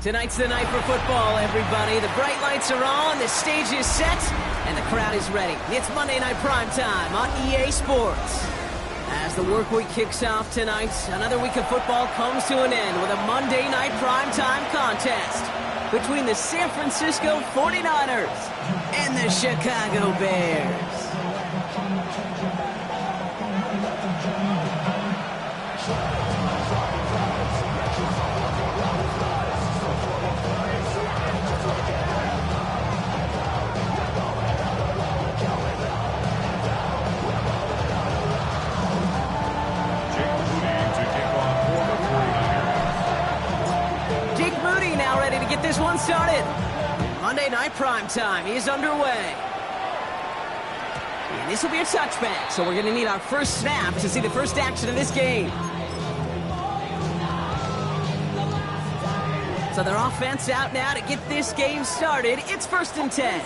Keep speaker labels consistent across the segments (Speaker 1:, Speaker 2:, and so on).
Speaker 1: Tonight's the night for football, everybody. The bright lights are on, the stage is set, and the crowd is ready. It's Monday Night Primetime on EA Sports. As the work week kicks off tonight, another week of football comes to an end with a Monday Night Primetime contest between the San Francisco 49ers and the Chicago Bears. Get this one started. Monday Night Primetime is underway. And this will be a touchback, so we're going to need our first snap to see the first action of this game. So their offense out now to get this game started. It's 1st and 10.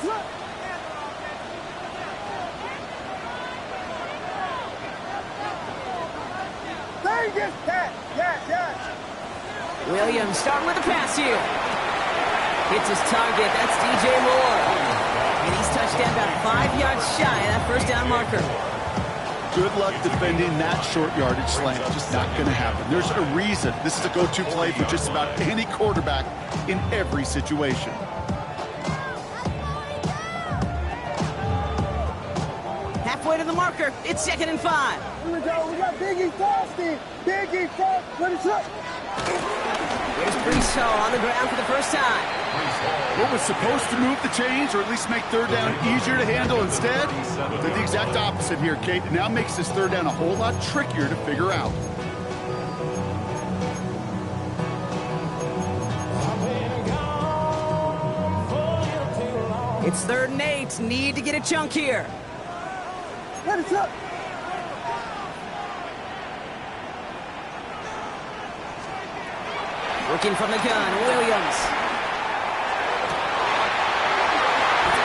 Speaker 1: Williams starting with the pass here. Hits his target. That's DJ Moore. And he's touchdown about 5 yards shy of that first down marker.
Speaker 2: Good luck defending that short yardage slant. Just not going to happen. There's a reason this is a go-to play for just about any quarterback in every situation.
Speaker 1: Halfway to the marker. It's 2nd and 5.
Speaker 3: Here we go. We got Biggie Frosty. Biggie Frosty. Let it slip.
Speaker 1: Here's Brees Hall on the ground for the first time.
Speaker 2: What was supposed to move the chains, or at least make 3rd down easier to handle instead, did the exact opposite here, Kate. It now makes this 3rd down a whole lot trickier to figure out.
Speaker 1: It's 3rd and 8. Need to get a chunk here.
Speaker 3: Let it slip.
Speaker 1: Working from the gun, Williams.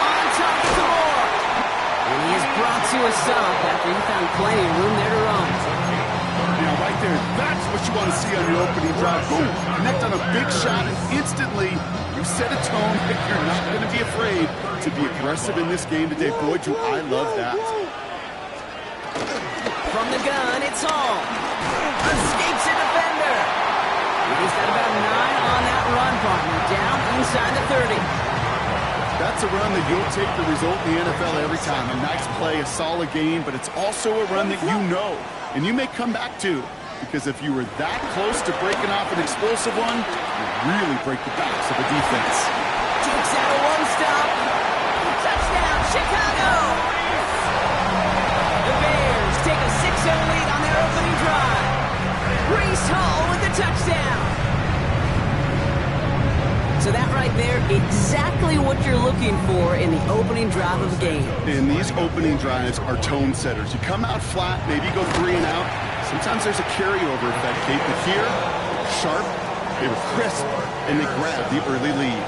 Speaker 1: On target to Moore. And he is brought to a stop after he found plenty of room there to run.
Speaker 2: Now, right there, that's what you want to see on your opening drive. Boom, connect on a big shot, and instantly you set a tone that you're not going to be afraid to be aggressive in this game today. Boy, do I love that.
Speaker 1: From the gun, it's Hall. Escapes a defender. He's got about 9 on that run, partner. Down inside the 30.
Speaker 2: That's a run that you'll take the result in the NFL every time. A nice play, a solid game, but it's also a run that you know, and you may come back to, because if you were that close to breaking off an explosive one, you really break the backs of the defense.
Speaker 1: Takes out a one-stop. Touchdown, Chicago! The Bears take a 6-0 lead on their opening drive. Brees Hall with the touchdown. So that right there, exactly what you're looking for in the opening drive of a game.
Speaker 2: And these opening drives are tone setters. You come out flat, maybe go 3 and out. Sometimes there's a carryover effect, Kate. But here, sharp, they were crisp, and they grabbed the early lead.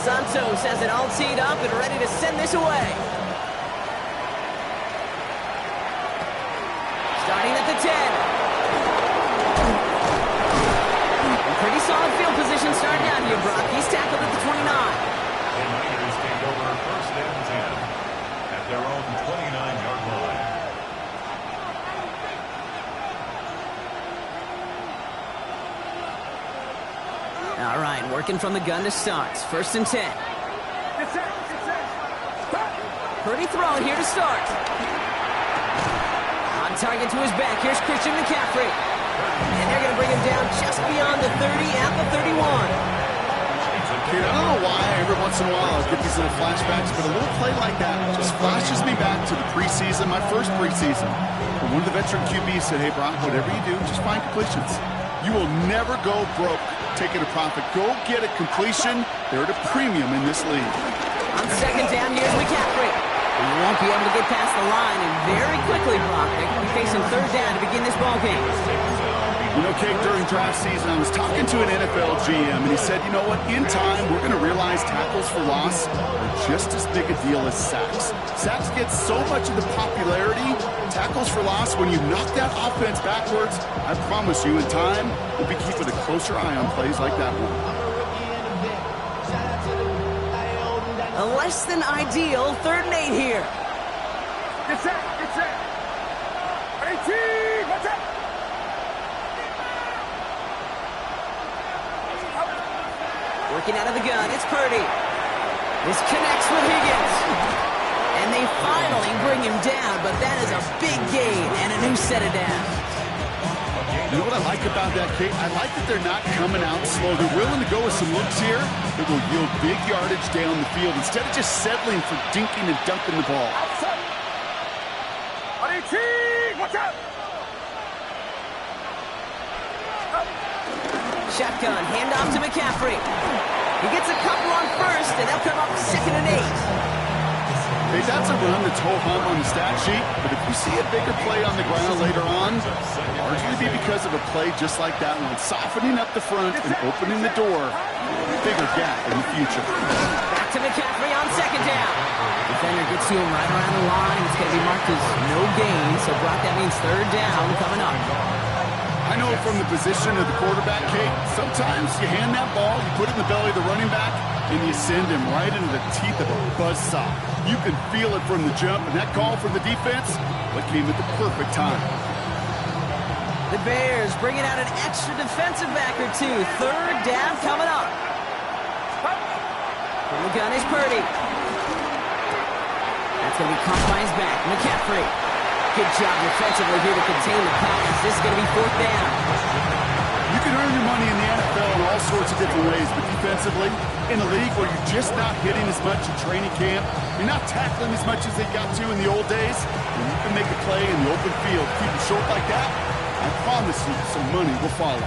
Speaker 1: Santos has it all teed up and ready to send this away. Starting at the 10. A pretty solid field position starting out here, Brock. He's tackled at the 29.
Speaker 4: The Niners take over 1st and 10 at their own 29-yard line.
Speaker 1: All right, working from the gun to start. 1st and 10. Pretty throw here to start. On target to his back. Here's Christian McCaffrey. And they're going to bring him down just beyond the 30 at the 31.
Speaker 2: Kate, I don't know why every once in a while I get these little flashbacks, but a little play like that just flashes me back to the preseason, my first preseason. And one of the veteran QBs said, hey, Brock, whatever you do, just find completions. You will never go broke taking a profit. Go get a completion. They're at a premium in this league.
Speaker 1: On 2nd down, here's McCaffrey. He won't be able to get past the line, and very quickly, Brock, they're going to be facing third down to begin this ball game.
Speaker 2: You know, Kate, during draft season, I was talking to an NFL GM, and he said, you know what, in time, we're going to realize tackles for loss are just as big a deal as sacks. Sacks get so much of the popularity. Tackles for loss, when you knock that offense backwards, I promise you, in time, we'll be keeping a closer eye on plays like that one.
Speaker 1: A less than ideal 3rd and 8 here.
Speaker 3: Get set, get set. 18, what's up?
Speaker 1: Working out of the gun, it's Purdy. This connects with Higgins. And they finally bring him down, but that is a big gain and a new set of downs.
Speaker 2: You know what I like about that, Kate? I like that they're not coming out slow. They're willing to go with some looks here that will yield big yardage down the field instead of just settling for dinking and dumping the ball.
Speaker 3: Outside. 18, what's up?
Speaker 1: Shotgun, handoff to McCaffrey. He gets a couple on first, and they'll come up 2nd and 8.
Speaker 2: Hey, that's a run that's ho-hum on the stat sheet, but if you see a bigger play on the ground later on, it'll largely be because of a play just like that one, softening up the front and opening the door for a bigger gap in the future.
Speaker 1: Back to McCaffrey on 2nd down. Defender gets to him right around the line. It's going to be marked as no gain, so Brock, that means 3rd down coming up.
Speaker 2: I know from the position of the quarterback, Kate, sometimes you hand that ball, you put it in the belly of the running back, and you send him right into the teeth of a buzzsaw. You can feel it from the jump, and that call from the defense, what came at the perfect time.
Speaker 1: The Bears bringing out an extra defensive back or two. 3rd down coming up. From the gun is Purdy. That's going to be caught by his back. McCaffrey. Good job defensively here to contain the pass. This is going to be 4th down.
Speaker 2: You can earn your money in the NFL in all sorts of different ways, but defensively, in a league where you're just not hitting as much in training camp, you're not tackling as much as they got to in the old days, and you can make a play in the open field, keep it short like that, I promise you some money will follow.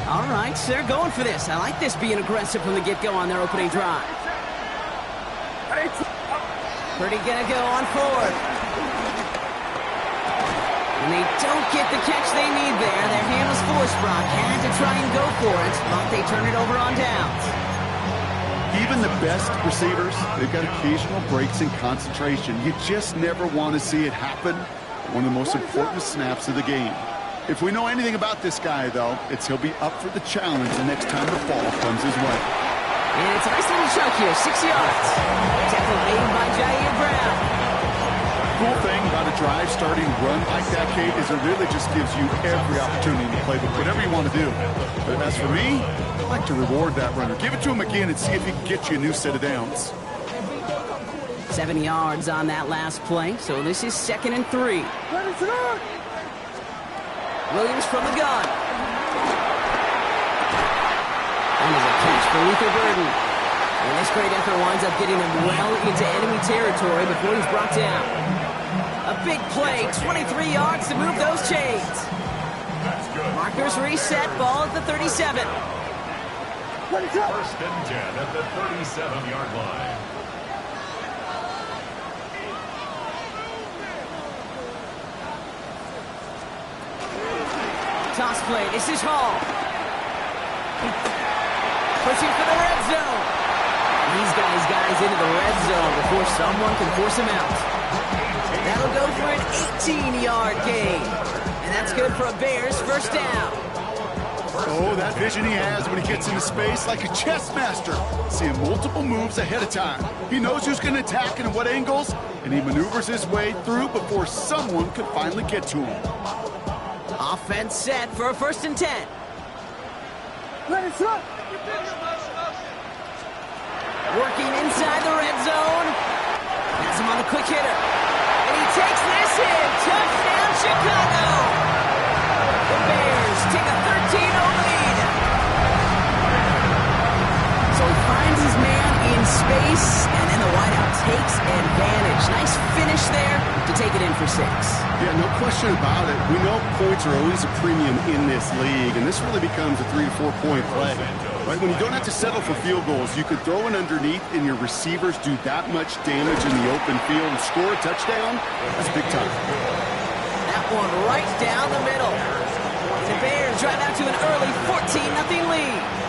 Speaker 1: All right, so they're going for this. I like this being aggressive from the get-go on their opening drive. Purdy gonna go on 4th. And they don't get the catch they need there. Their hand was forced, Brock. Had to try and go for it, but they turn it over on downs.
Speaker 2: Even the best receivers, they've got occasional breaks in concentration. You just never want to see it happen. One of the most important snaps of the game. If we know anything about this guy, though, it's he'll be up for the challenge the next time the ball comes his way.
Speaker 1: And it's a nice little chunk here, 6 yards. Tackle made by Jair Brown.
Speaker 2: Cool thing about a drive starting run like that, Kate, is it really just gives you every opportunity to play with whatever you want to do. But as for me, I like to reward that runner. Give it to him again and see if he can get you a new set of downs.
Speaker 1: 7 yards on that last play, so this is 2nd and 3. Williams from the gun. And there's a catch for Luther Burden. And this great effort winds up getting him well into enemy territory before he's brought down. A big play, 23 yards to move those chains. Markers reset, ball at the 37.
Speaker 4: 1st and 10 at the 37-yard line.
Speaker 1: Toss play. This is Hall. Pushing for the red zone. He's got his guys into the red zone before someone can force him out. That'll go for an 18-yard gain. And that's good for a Bears 1st down.
Speaker 2: Oh, that vision he has when he gets into space like a chess master. Seeing multiple moves ahead of time. He knows who's going to attack and at what angles, and he maneuvers his way through before someone can finally get to him.
Speaker 1: Offense set for a 1st and 10.
Speaker 3: Ready, stop.
Speaker 1: Working inside the red zone. Has him on the quick hitter. And he takes this in. Touchdown, Chicago. The Bears take a 13-0 lead. So he finds his man in space, and then the wideout takes advantage. Nice finish there to take it in for 6.
Speaker 2: Yeah, no question about it. We know points are always a premium in this league, and this really becomes a 3 to 4 point play. Right? When you don't have to settle for field goals, you could throw it underneath and your receivers do that much damage in the open field and score a touchdown. That's big time.
Speaker 1: That one right down the middle. The Bears drive out to an early 14-0 lead.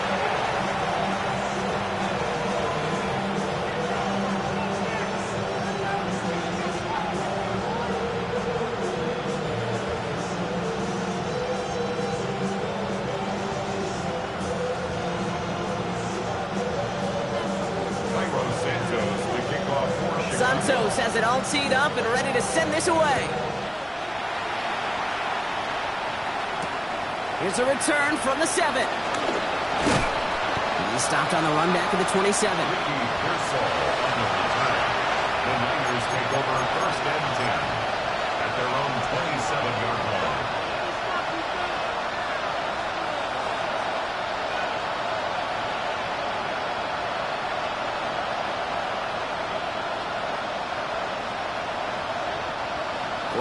Speaker 1: Santos has it all teed up and ready to send this away. Here's a return from the 7. He's stopped on the run back of the 27.
Speaker 4: The Niners take over 1st and 10 at their own 27-yard line.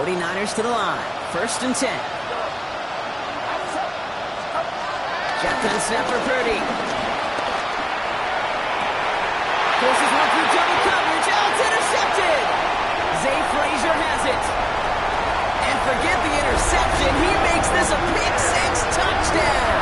Speaker 1: Niners to the line. 1st and 10. Shotgun snap for Purdy. Forces one through double coverage. Oh, it's intercepted. Zay Frazier has it. And forget the interception. He makes this a pick 6 touchdown.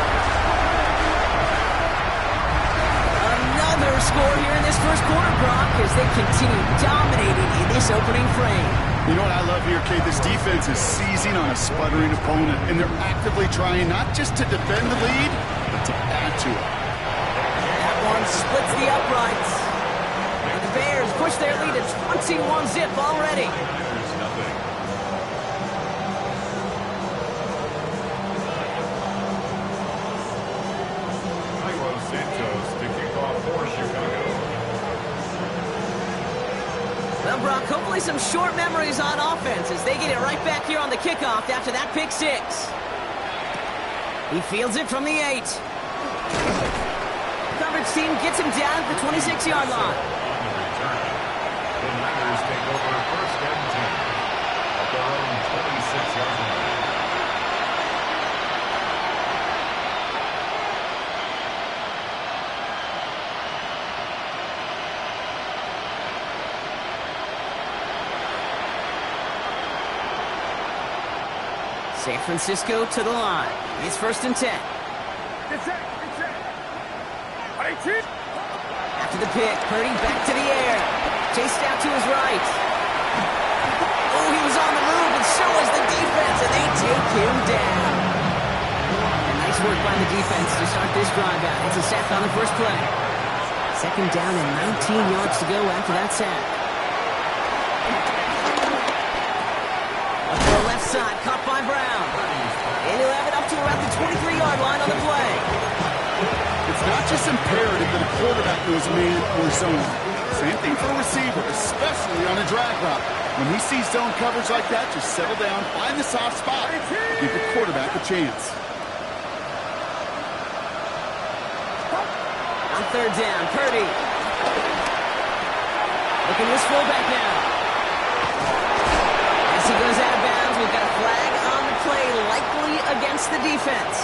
Speaker 1: Another score here in this first quarter, Brock, as they continue dominating in this opening frame.
Speaker 2: You know what I love here, Kate? This defense is seizing on a sputtering opponent, and they're actively trying not just to defend the lead, but to add to it.
Speaker 1: That one splits the uprights. And the Bears push their lead to 21-zip already.
Speaker 4: Santos to kick off for Chicago.
Speaker 1: Well, Brock, hopefully some short memories on offense as they get it right back here on the kickoff after that pick 6. He fields it from the 8. Coverage team gets him down at the 26-yard line.
Speaker 4: On the return, the Niners take over 1st and 10 at their own 26-yard line.
Speaker 1: San Francisco to the line. It's 1st and 10. After the pick, Purdy back to the air. Chased out to his right. Oh, he was on the move, and so was the defense, and they take him down. And nice work by the defense to start this drive out. It's a sack on the first play. 2nd down and 19 yards to go after that sack. Left side, caught by Brown. And he'll have it up to around the 23-yard line on the play.
Speaker 2: It's not just imperative that a quarterback knows man or zone. Same thing for a receiver, especially on a drag route. When he sees zone coverage like that, just settle down, find the soft spot, give the quarterback a chance.
Speaker 1: On 3rd down, Purdy. Looking this fullback now. As he goes out of bounds, we've got a flag on the play, likely against the defense.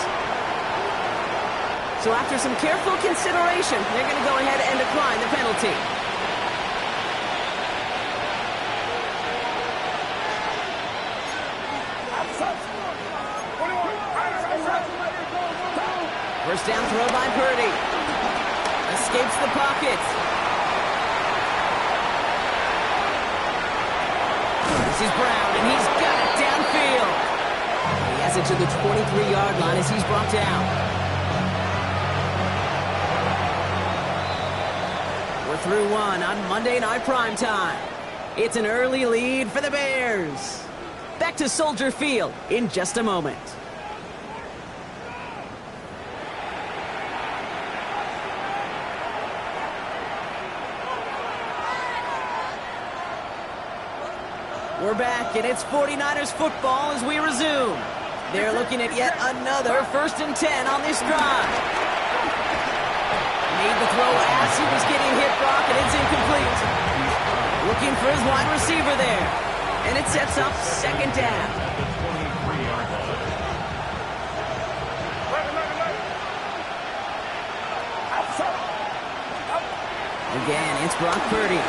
Speaker 1: So after some careful consideration, they're going to go ahead and decline the penalty. First down throw by Purdy. Escapes the pocket. This is Brown, and he's got it downfield. He has it to the 23-yard line as he's brought down. We're through one on Monday Night Primetime. It's an early lead for the Bears. Back to Soldier Field in just a moment. We're back, and it's 49ers football as we resume. They're looking at yet another 1st and 10 on this drive. Made the throw as he was getting hit, Brock, and it's incomplete. Looking for his wide receiver there. And it sets up second down. Again, it's Brock Purdy.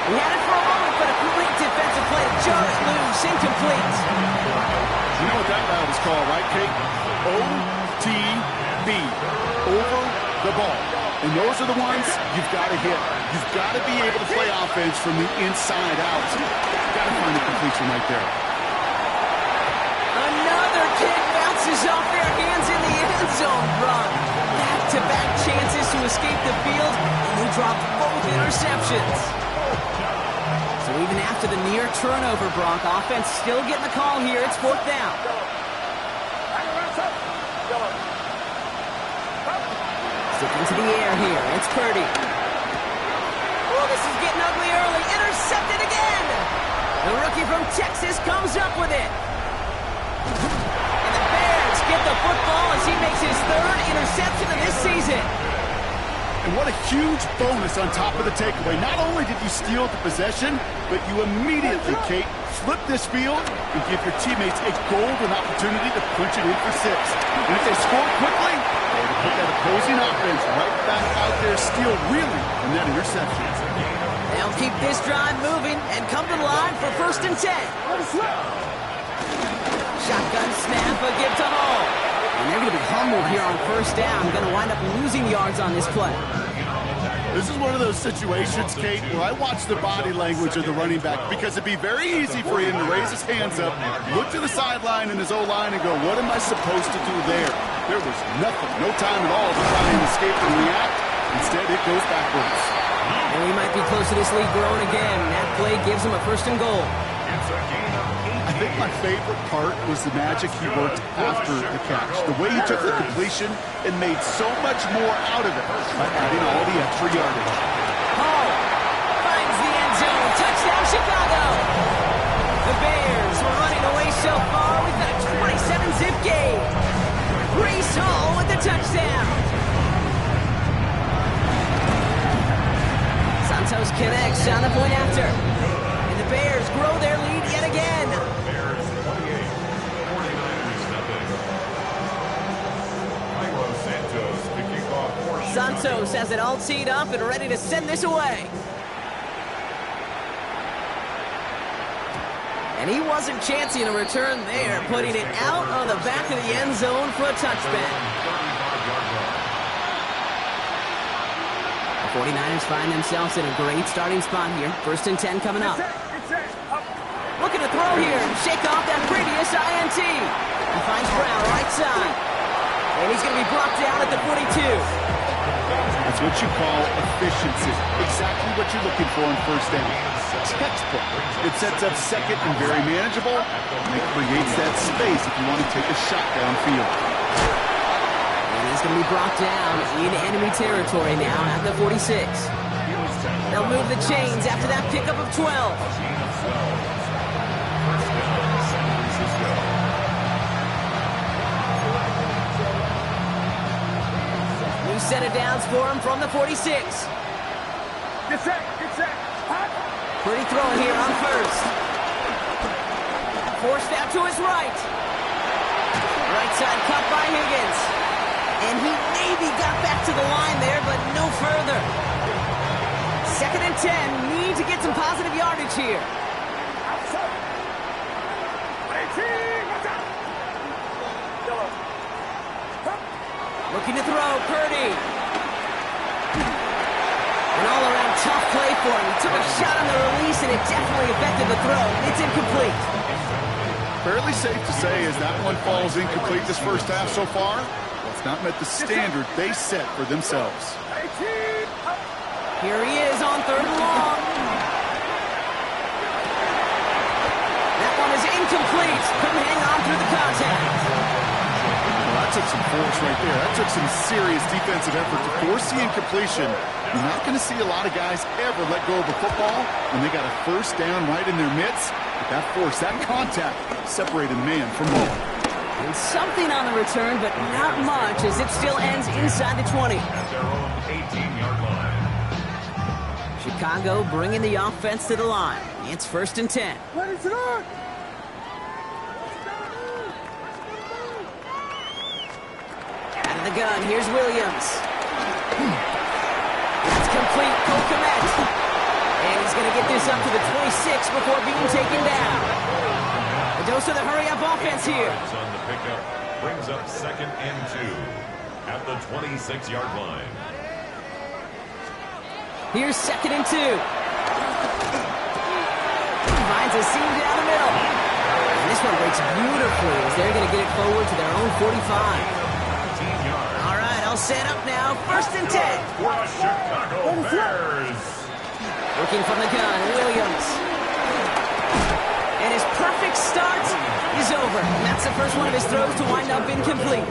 Speaker 1: He had it for a moment, but a complete defensive play. Jar it loose, incomplete.
Speaker 2: You know what that route is called, right, Kate? OTB, over the ball. And those are the ones you've got to hit. You've got to be able to play offense from the inside out. You've got to find the completion right there.
Speaker 1: Another kick bounces off their hands in the end zone run. Back-to-back chances to escape the field, and they dropped both interceptions. So even after the near turnover, Brock, offense still getting the call here. It's fourth down. Sticking to the air here. It's Purdy. Oh, this is getting ugly early. Intercepted again. The rookie from Texas comes up with it. And the Bears get the football as he makes his third interception of this season.
Speaker 2: And what a huge bonus on top of the takeaway. Not only did you steal the possession, but you immediately, Kate, flip this field and give your teammates a golden opportunity to punch it in for 6. And if they score quickly, they put that opposing offense right back out there, still reeling from that interception.
Speaker 1: They'll keep this drive moving and come to the line for 1st and 10. Shotgun snap, a give to Hall. And they're going to be humbled here on 1st down. Going to wind up losing yards on this play.
Speaker 2: This is one of those situations, Kate, where I watch the body language of the running back, because it'd be very easy for him to raise his hands up, look to the sideline in his O-line and go, what am I supposed to do there? There was nothing, no time at all to try and escape and react. Instead, it goes backwards.
Speaker 1: And we might be close to this lead growing again. That play gives him a 1st and goal.
Speaker 2: I think my favorite part was the magic he worked after the catch. The way he took the completion and made so much more out of it by adding all the extra yardage.
Speaker 1: Hall finds the end zone. Touchdown, Chicago. The Bears were running away so far. We've got a 27-zip game. Breece Hall with the touchdown. Santos connects on the point after. And the Bears grow their lead yet again.
Speaker 4: Bears 28, 49ers nothing. Santos to kick off for Chicago.
Speaker 1: Santos has it all teed up and ready to send this away. And he wasn't chancing a return there, putting it out on the back of the end zone for a touchback. The 49ers find themselves in a great starting spot here. 1st and 10 coming up. Looking to throw here and shake off that previous INT. He finds Brown right side. And he's going to be brought down at the 42.
Speaker 2: That's what you call efficiency. Exactly what you're looking for on 1st down. Textbook. It sets up 2nd and very manageable. And it creates that space if you want to take a shot downfield.
Speaker 1: And he's going to be brought down in enemy territory now at the 46. They'll move the chains after that pickup of 12. Set it downs for him from the 46.
Speaker 3: Get set.
Speaker 1: Pretty throw here on 1st. Forced out to his right. Right side cut by Higgins. And he maybe got back to the line there, but no further. 2nd and 10. Need to get some positive yardage here. Looking to throw, Purdy. An all-around tough play for him. He took a shot on the release, and it definitely affected the throw. It's incomplete.
Speaker 2: Fairly safe to say as that one falls incomplete this 1st half so far, it's not met the standard they set for themselves.
Speaker 1: Here he is on 3rd and long. That one is incomplete. Couldn't hang on through the contact.
Speaker 2: That took some force right there. That took some serious defensive effort to force the incompletion. You're not going to see a lot of guys ever let go of the football when they got a 1st down right in their midst. But that force, that contact, separated man from ball.
Speaker 1: And something on the return, but not much, as it still ends inside the 20.
Speaker 4: At their own 18-yard line.
Speaker 1: Chicago bringing the offense to the line. It's 1st and 10.
Speaker 3: Ready, start!
Speaker 1: Out of the gun, here's Williams. It's complete, Cole Kmet. And he's going to get this up to the 26 before being taken down. A dose of the hurry-up offense here.
Speaker 4: On the pickup brings up 2nd and 2 at the 26-yard line.
Speaker 1: Here's 2nd and 2. Finds a seam down the middle. And this one breaks beautifully as they're going to get it forward to their own 45.
Speaker 4: 15 yards.
Speaker 1: All right, I'll set up now. 1st and 10.
Speaker 4: For the Chicago Bears.
Speaker 1: Working from the gun, Williams. And his perfect start is over. And that's the first one of his throws to wind up incomplete.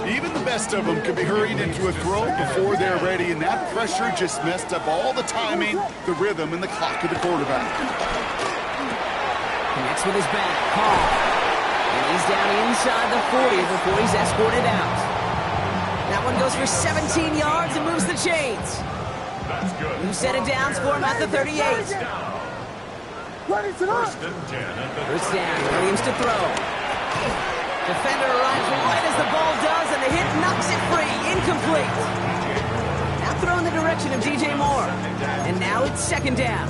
Speaker 2: Even the best of them can be hurried into a throw before they're ready, and that pressure just messed up all the timing, the rhythm, and the clock of the quarterback.
Speaker 1: Connects with his back, Paul. And he's down inside the 40 before he's escorted out. That one goes for 17 yards and moves the chains.
Speaker 4: That's good.
Speaker 1: New set of downs for him at the 38.
Speaker 3: Ready, start!
Speaker 4: 1st and 10 at the
Speaker 1: First down, Williams to throw. Defender arrives right as the ball does, and the hit knocks it free. Incomplete. Now throw in the direction of DJ Moore. And now it's 2nd down.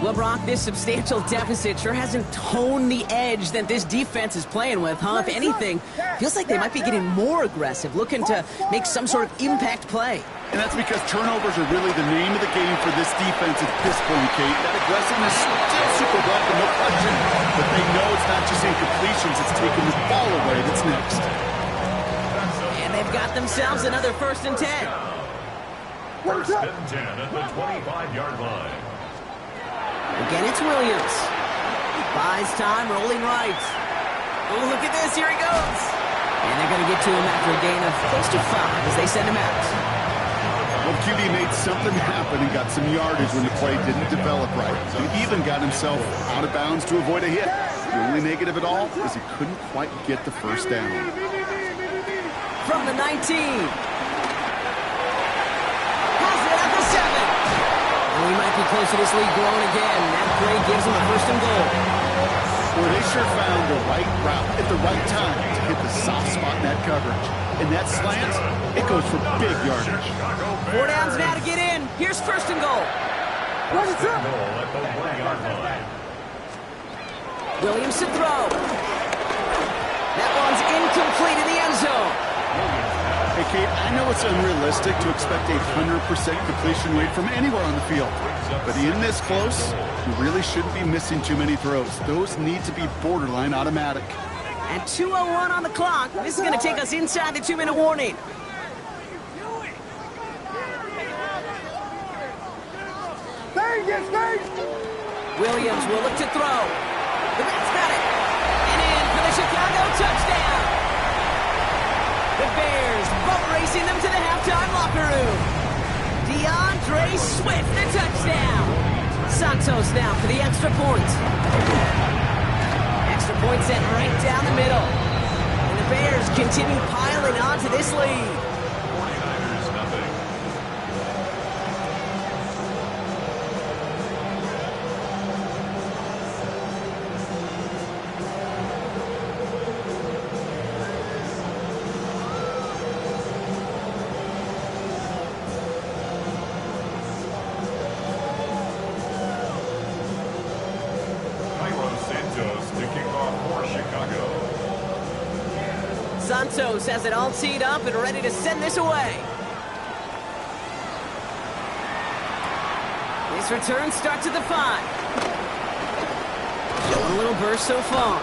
Speaker 1: Well, Brock, this substantial deficit sure hasn't toned the edge that this defense is playing with, huh? If anything, feels like they might be getting more aggressive, looking to make some sort of impact play.
Speaker 2: And that's because turnovers are really the name of the game for this defense at this point, Kate. That aggressiveness still super welcome, no question. But they know it's not just incompletions, it's taking the ball away that's next.
Speaker 1: And they've got themselves another 1st and 10.
Speaker 4: 1st and 10 at the 25-yard line.
Speaker 1: Again, it's Williams. Buys time, rolling right. Oh, look at this. Here he goes. And they're going to get to him after a gain of close to 5 as they send him out.
Speaker 2: Well, QB made something happen and got some yardage when the play didn't develop right. He even got himself out of bounds to avoid a hit. The only negative at all is he couldn't quite get the first down.
Speaker 1: From the 19. Has it at the 7. And we might be close to this lead growing again. That play gives him a 1st and goal.
Speaker 2: Well, they sure found the right route at the right time to hit the soft spot in that coverage. And that slant, it goes for big yardage.
Speaker 1: 4 downs now to get in. Here's 1st and goal.
Speaker 3: Ready,
Speaker 4: Goal
Speaker 3: start!
Speaker 4: at the 1-yard line.
Speaker 1: Williams to throw. That one's incomplete in the end zone.
Speaker 2: Hey, Kate, I know it's unrealistic to expect a 100% completion rate from anywhere on the field. But in this close, you really shouldn't be missing too many throws. Those need to be borderline automatic.
Speaker 1: At 2:01 on the clock, this is going to take us inside the 2-minute warning.
Speaker 3: Vegas, Vegas!
Speaker 1: Williams will look to throw. The bat's got it. And in for the Chicago touchdown. The Bears boat racing them to the halftime locker room. DeAndre Swift, the touchdown. Santos now for the extra point. Extra point sent right down the middle. And the Bears continue piling on to this lead.
Speaker 4: 49ers nothing.
Speaker 1: Santos has it all teed up and ready to send this away. This return starts at the 5. Showing a little burst so far.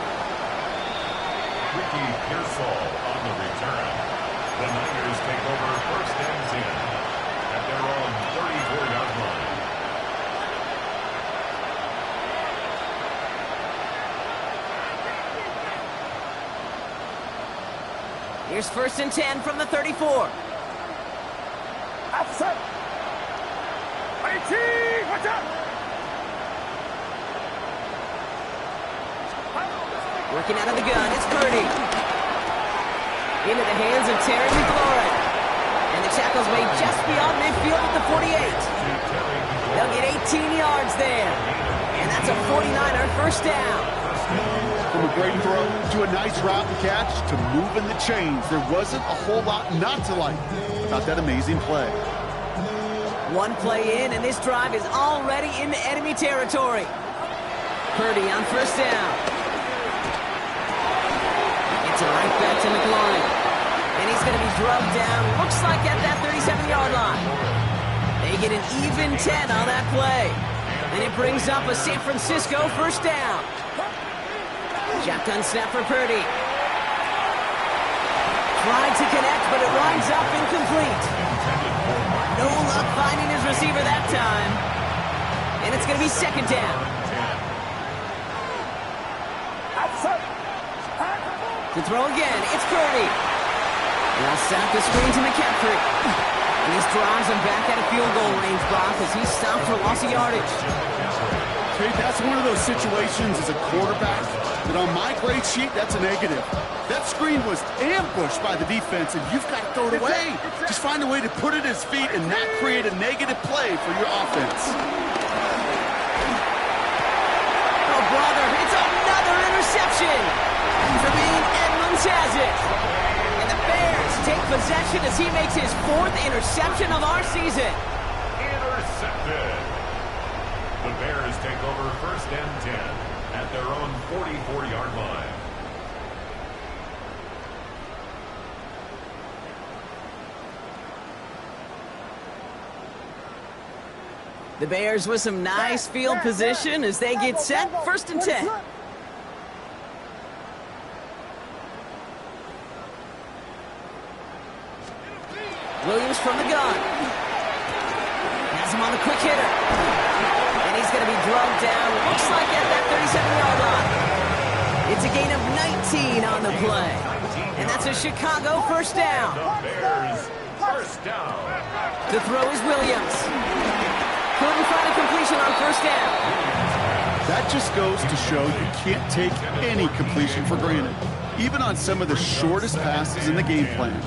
Speaker 4: Ricky Pearsall on the return. The Niners take over 1st and 10 at their own 34-yard line.
Speaker 1: Here's 1st and 10 from the 34.
Speaker 3: Outside! 18! Watch out!
Speaker 1: Working out of the gun, it's Purdy. Into the hands of Terry McLaurin. And the tackle tackles made just beyond midfield at the 48. They'll get 18 yards there. And that's a 49er first down.
Speaker 2: From a great throw to a nice route and catch to moving the chains. There wasn't a whole lot not to like about that amazing play.
Speaker 1: One play in, and this drive is already into enemy territory. Purdy on first down. It's a right back to McLaurin. And he's going to be drugged down, looks like at that 37-yard line. They get an even 10 on that play. And it brings up a San Francisco first down. Shotgun snap for Purdy. Tried to connect, but it winds up incomplete. No luck finding his receiver that time. And it's going to be second down. To throw again, it's Purdy. Now set the screen to McCaffrey. And this drives him back out of field goal range, Brock, as he stopped for loss of yardage.
Speaker 2: Okay, that's one of those situations as a quarterback that on my grade sheet, that's a negative. That screen was ambushed by the defense, and you've got to throw it away. Just find a way to put it at his feet and not create a negative play for your offense.
Speaker 1: Oh, brother, it's another interception. For being Edmonds has it. And the Bears take possession as he makes his 4th interception of our season.
Speaker 4: Intercepted. The Bears take over first and 10 at their own 44-yard line.
Speaker 1: The Bears with some nice field position as they get set. First and 10. Williams from the gun. Has him on the quick hitter. And he's going to be drugged down. Looks like at that 37-yard line. It's a gain of 19 on the play. And that's a Chicago first down.
Speaker 4: The Bears first down.
Speaker 1: The throw is Williams. Couldn't find a completion on first down.
Speaker 2: That just goes to show you can't take any completion for granted, even on some of the shortest passes in the game plan.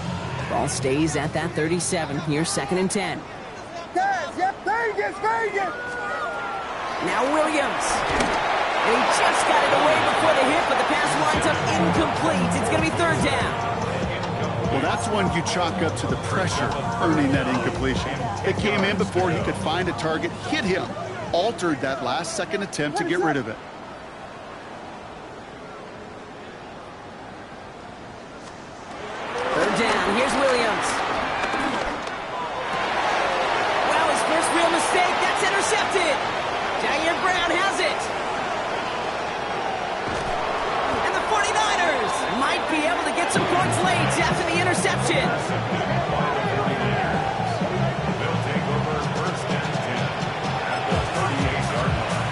Speaker 1: Ball stays at that 37. Here's second and 10.
Speaker 3: Guys, yep, Vegas!
Speaker 1: Now Williams. And he just got it away before the hit, but the pass winds up incomplete. It's going to be third down.
Speaker 2: Well, that's one you chalk up to the pressure earning that incompletion. It came in before he could find a target, hit him, altered that last-second attempt to get rid of it.
Speaker 1: Third down. Here's Williams. Well, his first real mistake. That's intercepted. Jair Brown has it. And the 49ers might be able to get some points late after the interception.
Speaker 4: They'll take over first and 10 at the 38-yard line.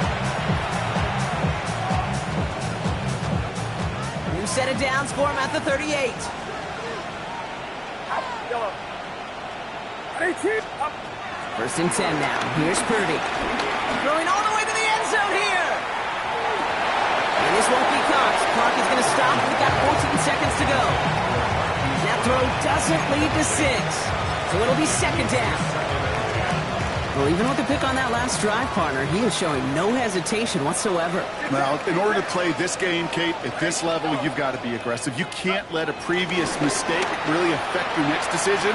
Speaker 1: New set of downs for him at the 38. First and 10 now. Here's Purdy. Throwing all the way to the end zone here. And this won't be caught. Clock is going to stop. We've got 14 seconds to go. That throw doesn't lead to 6. So it'll be second down. Well, even with the pick on that last drive, partner, he is showing no hesitation whatsoever.
Speaker 2: Well, in order to play this game, Kate, at this level, you've got to be aggressive. You can't let a previous mistake really affect your next decision.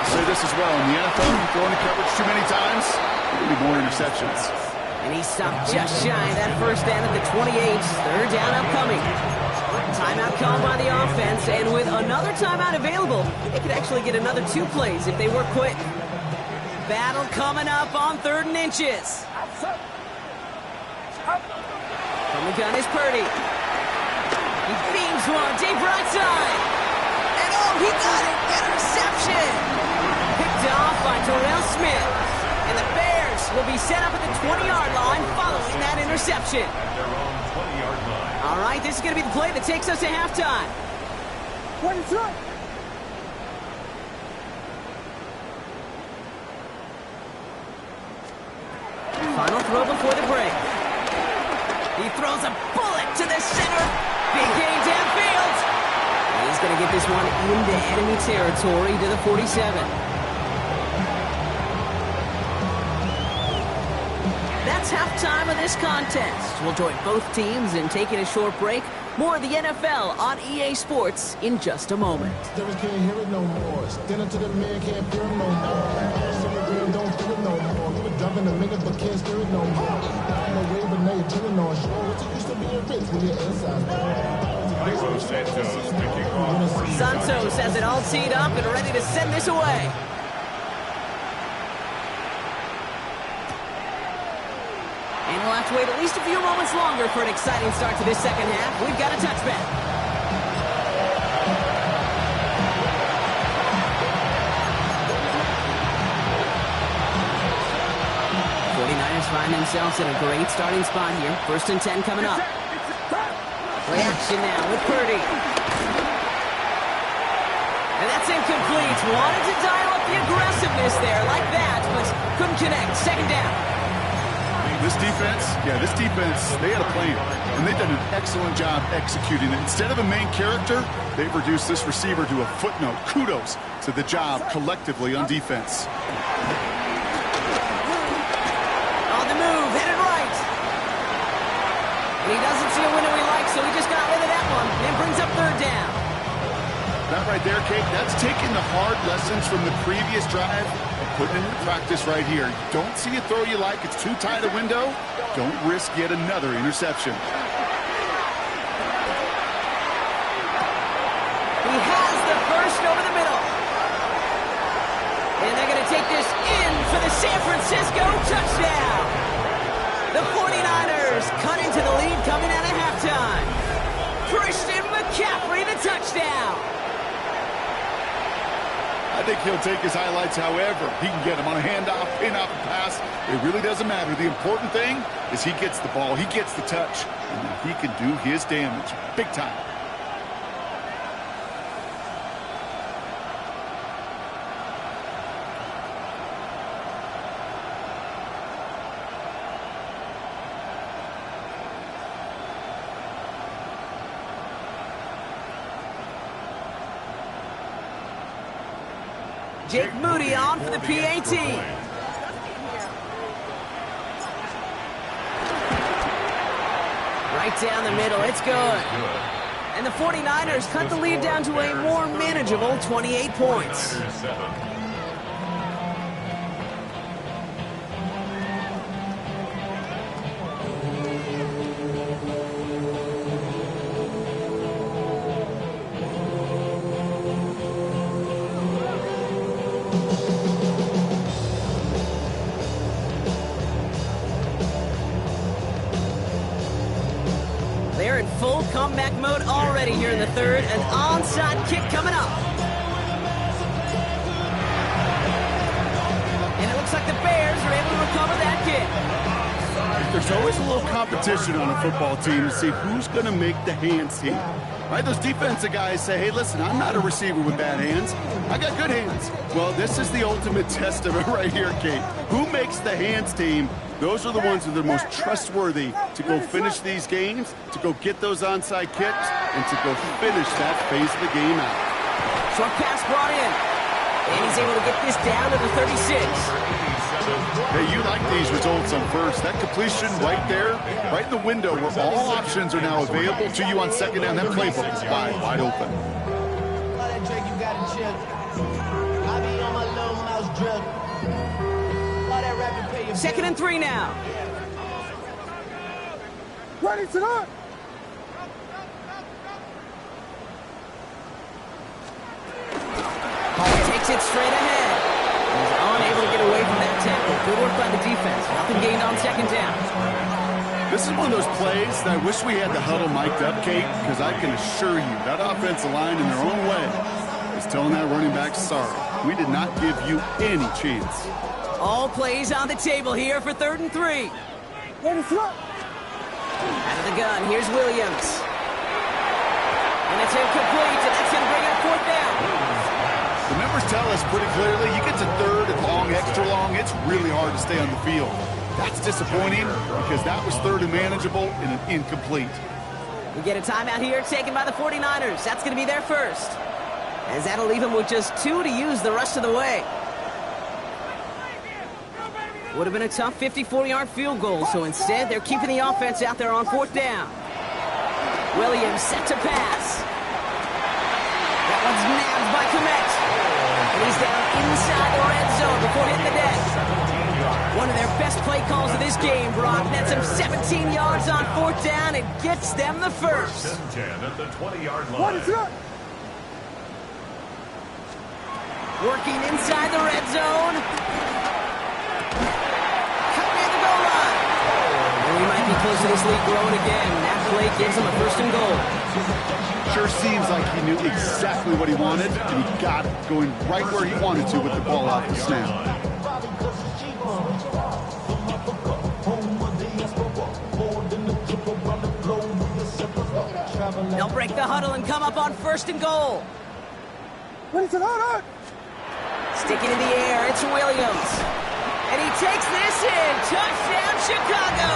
Speaker 2: I'll say this as well. In the NFL, throwing the coverage too many times, there'll be more interceptions.
Speaker 1: And he stopped just shy of that first down at the 28. Third down upcoming. Timeout called by the offense, and with another timeout available, they could actually get another 2 plays if they work quick. Battle coming up on 3rd and inches. From the gun is Purdy. He beams one deep right side. And oh, he got it! Interception! Picked off by Terrell Smith. And the Bears will be set up at the 20-yard line following that interception.
Speaker 4: At their own 20-yard line.
Speaker 1: All right, this is going to be the play that takes us to halftime.
Speaker 3: 22.
Speaker 1: Final throw before the break. He throws a bullet to the center. Big gain downfield. He's going to get this one into enemy territory to the 47. That's halftime of this contest. We'll join both teams in taking a short break. More of the NFL on EA Sports in just a moment.
Speaker 5: Can't hear it no more. Standing to the man, can't feel it no more. Don't feel it no more. You were driving a minute, but can't steer it no more. No way, but now you're chilling on shore. What you used to be a rich when you're inside.
Speaker 1: Santos has it all teed up and ready to send this away. And we'll have to wait at least a few moments longer for an exciting start to this second half. We've got a touchback. 49ers find themselves in a great starting spot here. 1st and 10 coming up. Reaction now with Purdy. And that's incomplete. Wanted to dial up the aggressiveness there like that, but couldn't connect. 2nd down.
Speaker 2: This defense, they had a plan, and they've done an excellent job executing it. Instead of a main character, they've reduced this receiver to a footnote. Kudos to the job collectively on defense.
Speaker 1: On the move, headed right. And he doesn't see a window he likes, so he just got rid of that one, and brings up 3rd down.
Speaker 2: That right there, Kate, that's taking the hard lessons from the previous drive and putting it into practice right here. You don't see a throw you like, it's too tight a window, don't risk yet another interception.
Speaker 1: He has the first over the middle. And they're going to take this in for the San Francisco touchdown. The 49ers cut into the lead coming out of halftime. Christian McCaffrey, the touchdown.
Speaker 2: I think he'll take his highlights however he can get them on a handoff, pin-off, pass. It really doesn't matter. The important thing is he gets the ball, he gets the touch, and he can do his damage big time.
Speaker 1: Jake Moody on for the PAT. Right down the middle, it's good. And the 49ers cut the lead down to a more manageable 28 points. They're in full comeback mode already here in the 3rd. An onside kick coming up. And it looks like the Bears are able to recover that kick.
Speaker 2: There's always a little competition on a football team to see who's going to make the hands team. Right? Those defensive guys say, hey, listen, I'm not a receiver with bad hands. I got good hands. Well, this is the ultimate test of it right here, Kate. Who makes the hands team? Those are the ones that are the most trustworthy to go finish these games, to go get those onside kicks, and to go finish that phase of the game out.
Speaker 1: Short pass brought in. And he's able to get this down to the 36.
Speaker 2: Hey, you like these results on first. That completion right there, right in the window where all options are now available to you on 2nd down. That playbook is wide open.
Speaker 1: 2nd and 3 now.
Speaker 3: Ready to run.
Speaker 1: Takes it straight ahead. He's unable to get away from that tackle. Good work by the defense. Nothing gained on 2nd down.
Speaker 2: This is one of those plays that I wish we had the huddle mic'd up, Kate, because I can assure you that offensive line in their own way is telling that running back, sorry, we did not give you any chance.
Speaker 1: All plays on the table here for 3rd and 3.
Speaker 3: Ready to run.
Speaker 1: Out of the gun, here's Williams. And it's incomplete, and that's going to bring up 4th down.
Speaker 2: The numbers tell us pretty clearly, you get to 3rd and long, extra long, it's really hard to stay on the field. That's disappointing because that was 3rd and manageable and an incomplete.
Speaker 1: We get a timeout here taken by the 49ers. That's going to be their first. As that'll leave them with just 2 to use the rest of the way. Would have been a tough 54-yard field goal, so instead they're keeping the offense out there on 4th down. Williams set to pass. That one's nabbed by Komet. And he's down inside the red zone before hitting the deck. One of their best play calls of this game, Brock. Nets him 17 yards on 4th down and gets them the first.
Speaker 4: 10 at the 20-yard line.
Speaker 3: What is that?
Speaker 1: Working inside the red zone. Coming near the goal line. And we might be close to this lead growing again. That play gives him a 1st and goal.
Speaker 2: Sure seems like he knew exactly what he wanted, and he got it going right where he wanted to with the ball off the snap.
Speaker 1: They'll break the huddle and come up on 1st and goal.
Speaker 3: What is it? Hold on.
Speaker 1: Sticking in the air, it's Williams. And he takes this in. Touchdown, Chicago.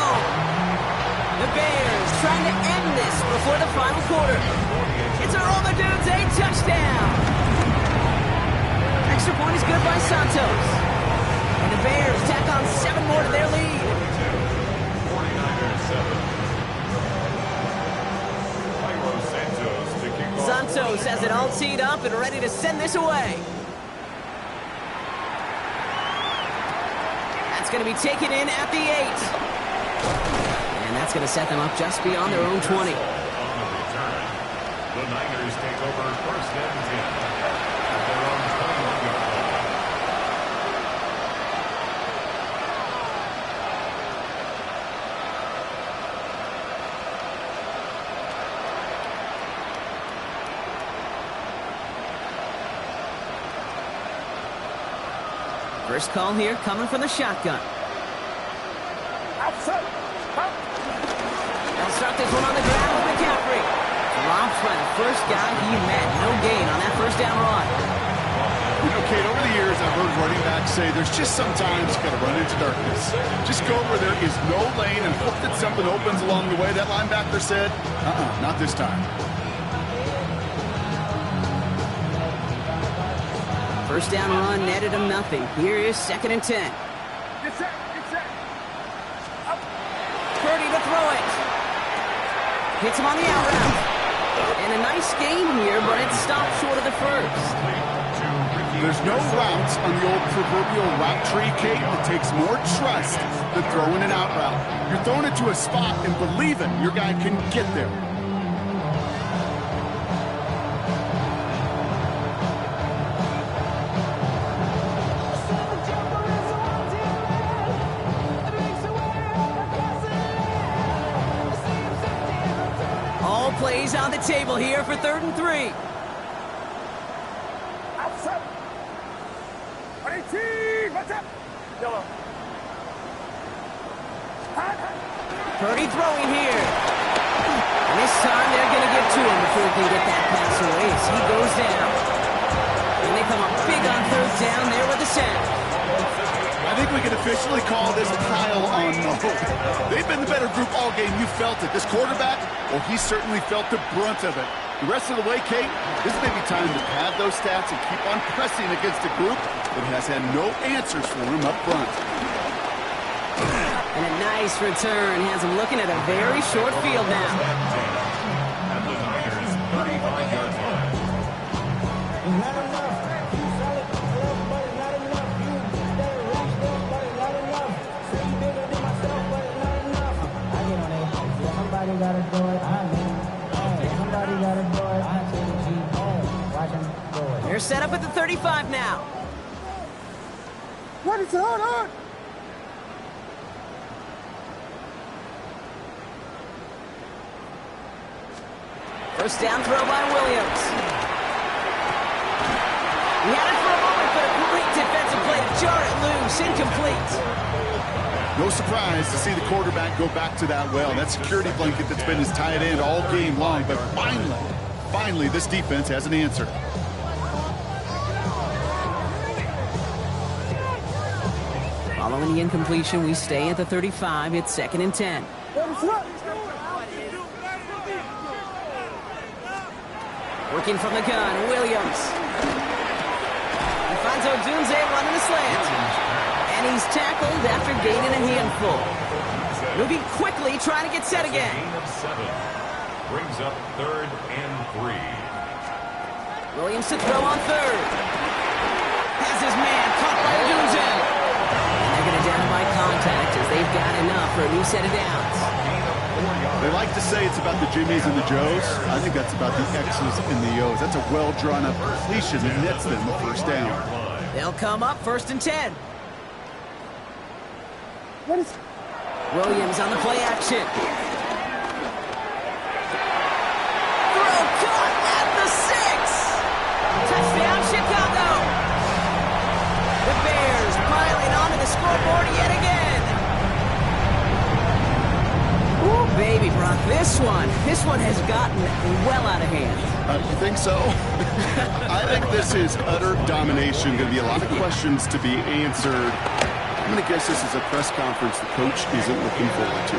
Speaker 1: The Bears trying to end this before the final quarter. It's a roll the dudes, a touchdown. Extra point is good by Santos. And the Bears tack on 7 more to their lead.
Speaker 4: 49ers 7.
Speaker 1: Santos has it all teed up and ready to send this away. That's going to be taken in at the 8. And that's going to set them up just beyond their own 20.
Speaker 4: On the return, the Niners take over 1st and 10 at their own 21-yard line.
Speaker 1: First call here coming from the shotgun.
Speaker 3: Outside.
Speaker 1: They'll start this one on the ground with McCaffrey. Dropped by the first guy he met. No gain on that 1st down run.
Speaker 2: You know, Kate, over the years, I've heard running backs say there's just sometimes you got to run into darkness. Just go where there is no lane and hope that something opens along the way. That linebacker said, not this time.
Speaker 1: 1st down run netted him nothing. Here is 2nd and 10.
Speaker 3: Get set.
Speaker 1: Purdy to throw it. Hits him on the out route. And a nice gain here, but it stopped short of the 1st.
Speaker 2: There's no routes on the old proverbial route tree, Kate. It takes more trust than throwing an out route. You're throwing it to a spot and believing your guy can get there.
Speaker 1: All plays on the table here for 3rd and 3.
Speaker 3: Outside. 18. What's up? Yellow.
Speaker 1: Purdy throwing here. And this time they're going to get to him before he can get that pass away as he goes down. And they come up big on 3rd down there with the sack.
Speaker 2: I think we can officially call this pile on mode. They've been the better group all game. You felt it. This quarterback, well, he certainly felt the brunt of it. The rest of the way, Kate, this may be time to pad those stats and keep on pressing against a group that has had no answers for him up front.
Speaker 1: And a nice return has him looking at a very short field now.
Speaker 4: At the Niners 35-yard line.
Speaker 1: They're set up at the 35 now.
Speaker 3: What is it? Hold on.
Speaker 1: First down throw by Williams. He had it for a moment, but a great defensive play to jar it loose. Incomplete.
Speaker 2: No surprise to see the quarterback go back to that well. That security blanket that's been his tight end all game long. But finally, this defense has an answer.
Speaker 1: Following the incompletion, we stay at the 35. It's 2nd and 10. Working from the gun, Williams. He finds Odunze running a slant. And he He's tackled after gaining a handful. Moving quickly, trying to get set again.
Speaker 4: Gain of 7. Brings up 3rd and 3.
Speaker 1: Williams to throw on 3rd. Has his man caught by Dunzen. And they're going to down by contact as they've got enough for a new set of downs.
Speaker 2: They like to say it's about the Jimmies and the Joes. I think that's about the X's and the O's. That's a well-drawn-up completion that nets them the first down.
Speaker 1: They'll come up 1st and 10.
Speaker 3: What is...
Speaker 1: Williams on the play action. Throw caught at the 6. Touchdown, Chicago. The Bears piling onto the scoreboard yet again. Ooh, baby, Brock, this one has gotten well out of hand.
Speaker 2: You think so? I think this is utter domination. Going to be a lot of questions to be answered. I'm going to guess this is a press conference the coach isn't looking forward to.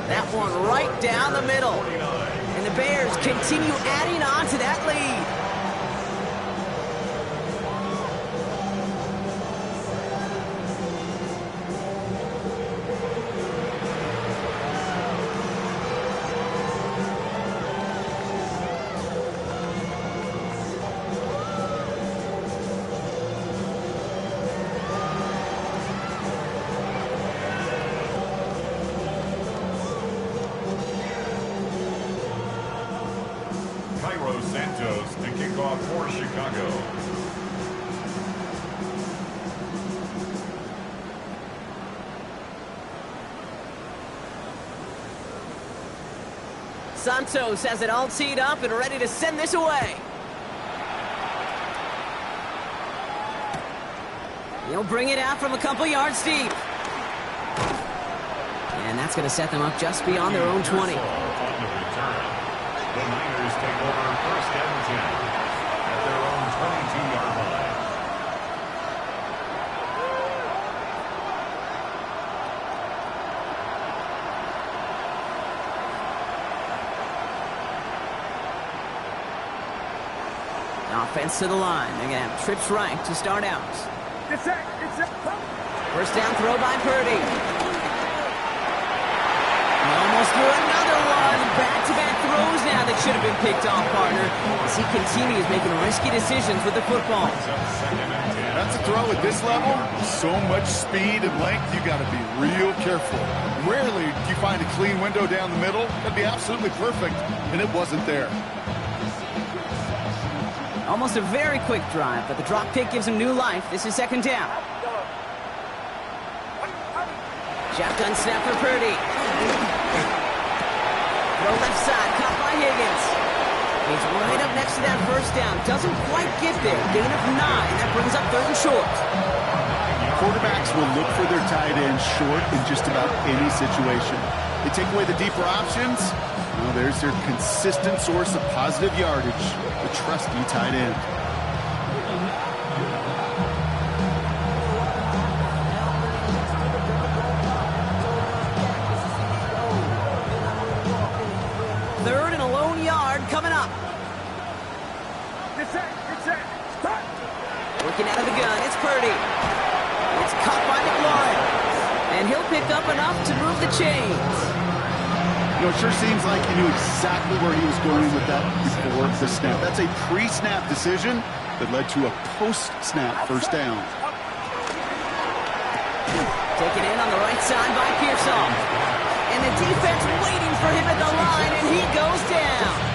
Speaker 1: That one right down the middle. And the Bears continue adding on to that lead.
Speaker 4: Santos to kick off for Chicago.
Speaker 1: Santos has it all teed up and ready to send this away. He'll bring it out from a couple yards deep. And that's going to set them up just beyond their own 20.
Speaker 4: The Niners take over 1st and 10 at their own 22-yard line.
Speaker 1: Offense to the line. They're going to have trips right to start out.
Speaker 3: It's it.
Speaker 1: 1st down throw by Purdy. Almost threw another one. Back-to-back throws now that should have been picked off, partner, as he continues making risky decisions with the football.
Speaker 2: That's a throw at this level. So much speed and length, you got to be real careful. Rarely do you find a clean window down the middle. That'd be absolutely perfect, and it wasn't there.
Speaker 1: Almost a very quick drive, but the drop kick gives him new life. This is 2nd down. Shotgun snap for Purdy. Throw left side, caught by Higgins. He's right up next to that 1st down. Doesn't quite get there. Gain of 9. That brings up 3rd and short.
Speaker 2: Quarterbacks will look for their tight end short in just about any situation. They take away the deeper options. Well, there's their consistent source of positive yardage, the trusty tight end.
Speaker 1: Third and a lone yard coming up.
Speaker 3: It's it.
Speaker 1: Working out of the gun, it's Purdy. It's caught by McLaurin. And he'll pick up enough to move the chains.
Speaker 2: You know, it sure seems like he knew exactly where he was going with that before the snap. That's a pre-snap decision that led to a post-snap 1st down.
Speaker 1: Taken in on the right side by Pearsall. And the defense waiting for him at the line, and he goes down.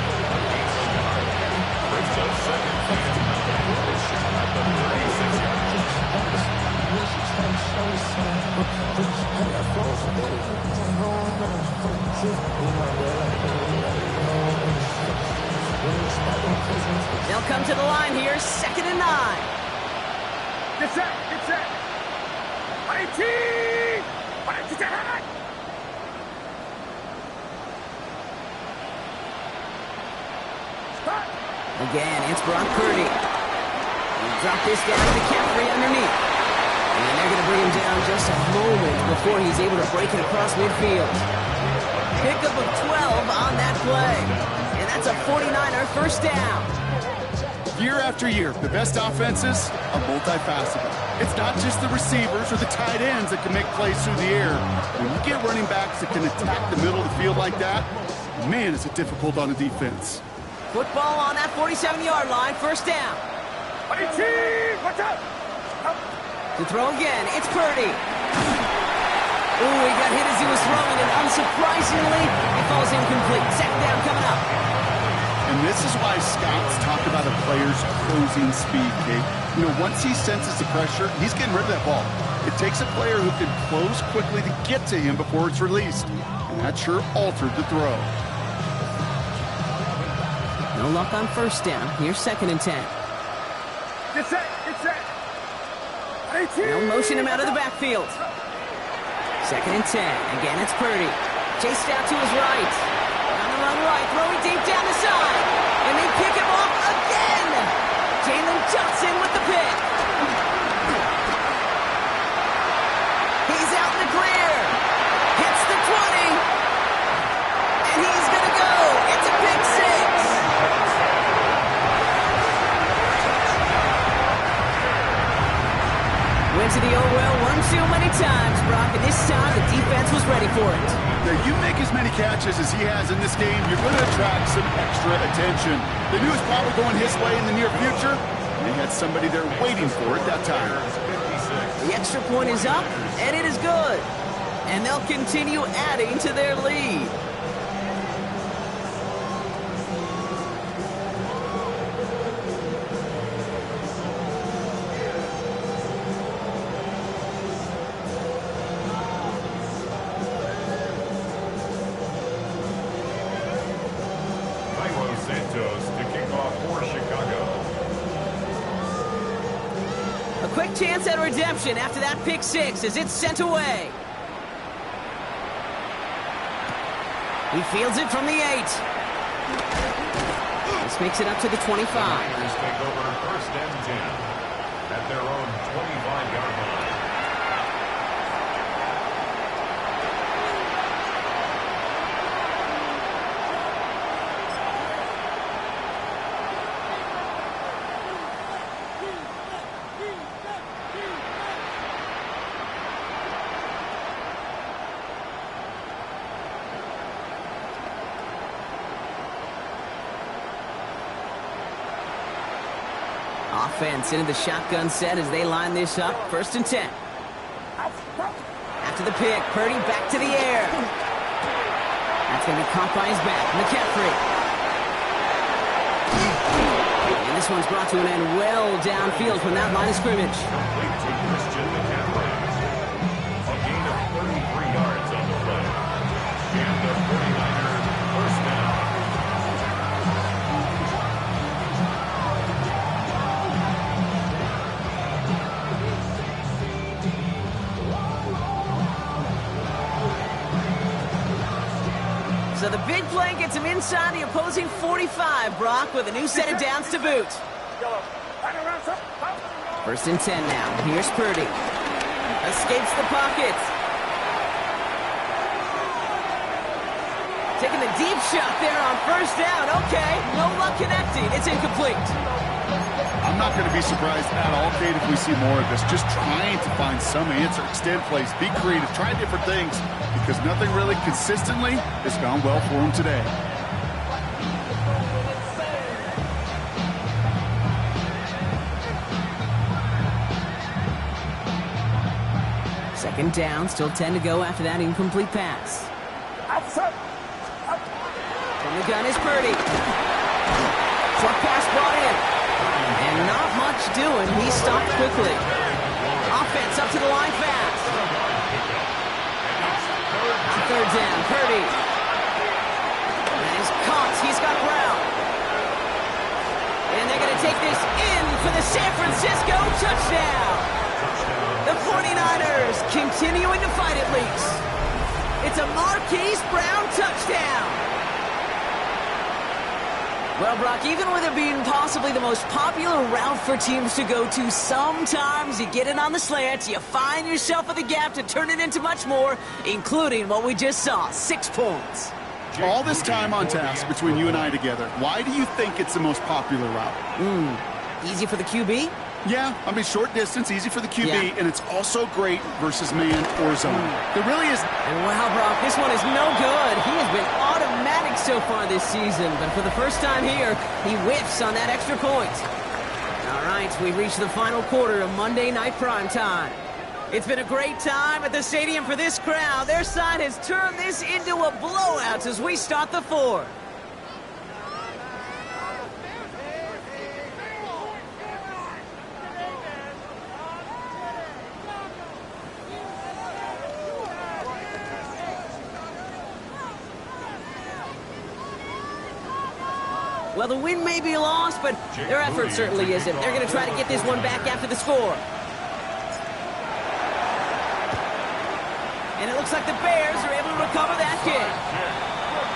Speaker 1: They'll come to the line here, 2nd and 9.
Speaker 3: It's it.
Speaker 1: Again, it's Brock Purdy. He'll drop this down to McCaffrey underneath. And they're going to bring him down just a moment before he's able to break it across midfield. Pickup of 12 on that play. And that's a 49er 1st down.
Speaker 2: Year after year, the best offenses are multifaceted. It's not just the receivers or the tight ends that can make plays through the air. When you get running backs that can attack the middle of the field like that, man, is it difficult on a defense.
Speaker 1: Football on that 47-yard line, first down.
Speaker 3: Watch out!
Speaker 1: To throw again, it's Purdy. Ooh, he got hit as he was throwing, and unsurprisingly, it falls incomplete. Second down coming up.
Speaker 2: And this is why scouts talk about a player's closing speed, Kate. You know, once he senses the pressure, he's getting rid of that ball. It takes a player who can close quickly to get to him before it's released. And that sure altered the throw.
Speaker 1: No luck on first down. Here's 2nd and 10.
Speaker 3: Get set! Get set!
Speaker 1: They'll motion him out of the backfield. 2nd and 10. Again, it's Purdy. Chased out to his right. On the run right, throwing deep down the side. And they pick him off again. Jalen Johnson with the pick. He's out in the clear. Hits the 20. And he's going to go. It's a pick six. Went to the old well one too many times, Brock, and this time the defense was ready for it.
Speaker 2: Now, you make as many catches as he has in this game, you're going to attract some extra attention. They knew it was probably going his way in the near future, and they had somebody there waiting for it that time.
Speaker 1: The extra point is up, and it is good. And they'll continue adding to their lead. Quick chance at redemption after that pick six as it's sent away. He fields it from the 8. This makes it up to the 25.
Speaker 4: Niners take over first and 10 at their own 25-yard line.
Speaker 1: Offense into the shotgun set as they line this up. 1st and 10. After the pick, Purdy back to the air. That's going to be caught by his back. McCaffrey. And this one's brought to an end well downfield from that line of scrimmage.
Speaker 4: Complete to Christian McCaffrey. A gain of 33 yards on the play. And the 49ers first down.
Speaker 1: So the big play gets him inside the opposing 45, Brock, with a new set of downs to boot. 1st and 10 now. Here's Purdy. Escapes the pocket. Taking the deep shot there on first down. Okay, no luck connecting. It's incomplete.
Speaker 2: I'm not going to be surprised at all, Kate, if we see more of this. Just trying to find some answer, extend plays, be creative, try different things, because nothing really consistently has gone well for him today.
Speaker 1: Second down, still 10 to go after that incomplete pass. From the gun is Purdy. Short pass brought in. And not much doing. He stopped quickly. Offense up to the line fast. On 3rd down, Purdy. And he's caught. He's got Brown. And they're going to take this in for the San Francisco touchdown. The 49ers continuing to fight it, Leaks. It's a Marquise Brown touchdown. Well, Brock, even with it being possibly the most popular route for teams to go to, sometimes you get it on the slant, you find yourself at the gap to turn it into much more, including what we just saw, 6 points.
Speaker 2: All this time on task between you and I together, why do you think it's the most popular route?
Speaker 1: Easy for the QB?
Speaker 2: Yeah, I mean, short distance, easy for the QB,
Speaker 1: Yeah.
Speaker 2: and it's also great versus man or zone. There really is.
Speaker 1: And wow, Brock, this one is no good. He has been automatic so far this season, but for the first time here, he whiffs on that extra point. All right, we've reached the final quarter of Monday Night Primetime. It's been a great time at the stadium for this crowd. Their side has turned this into a blowout as we start the fourth. Well, the win may be lost, but their effort certainly isn't. They're going to try to get this one back after the score. And it looks like the Bears are able to recover that kick.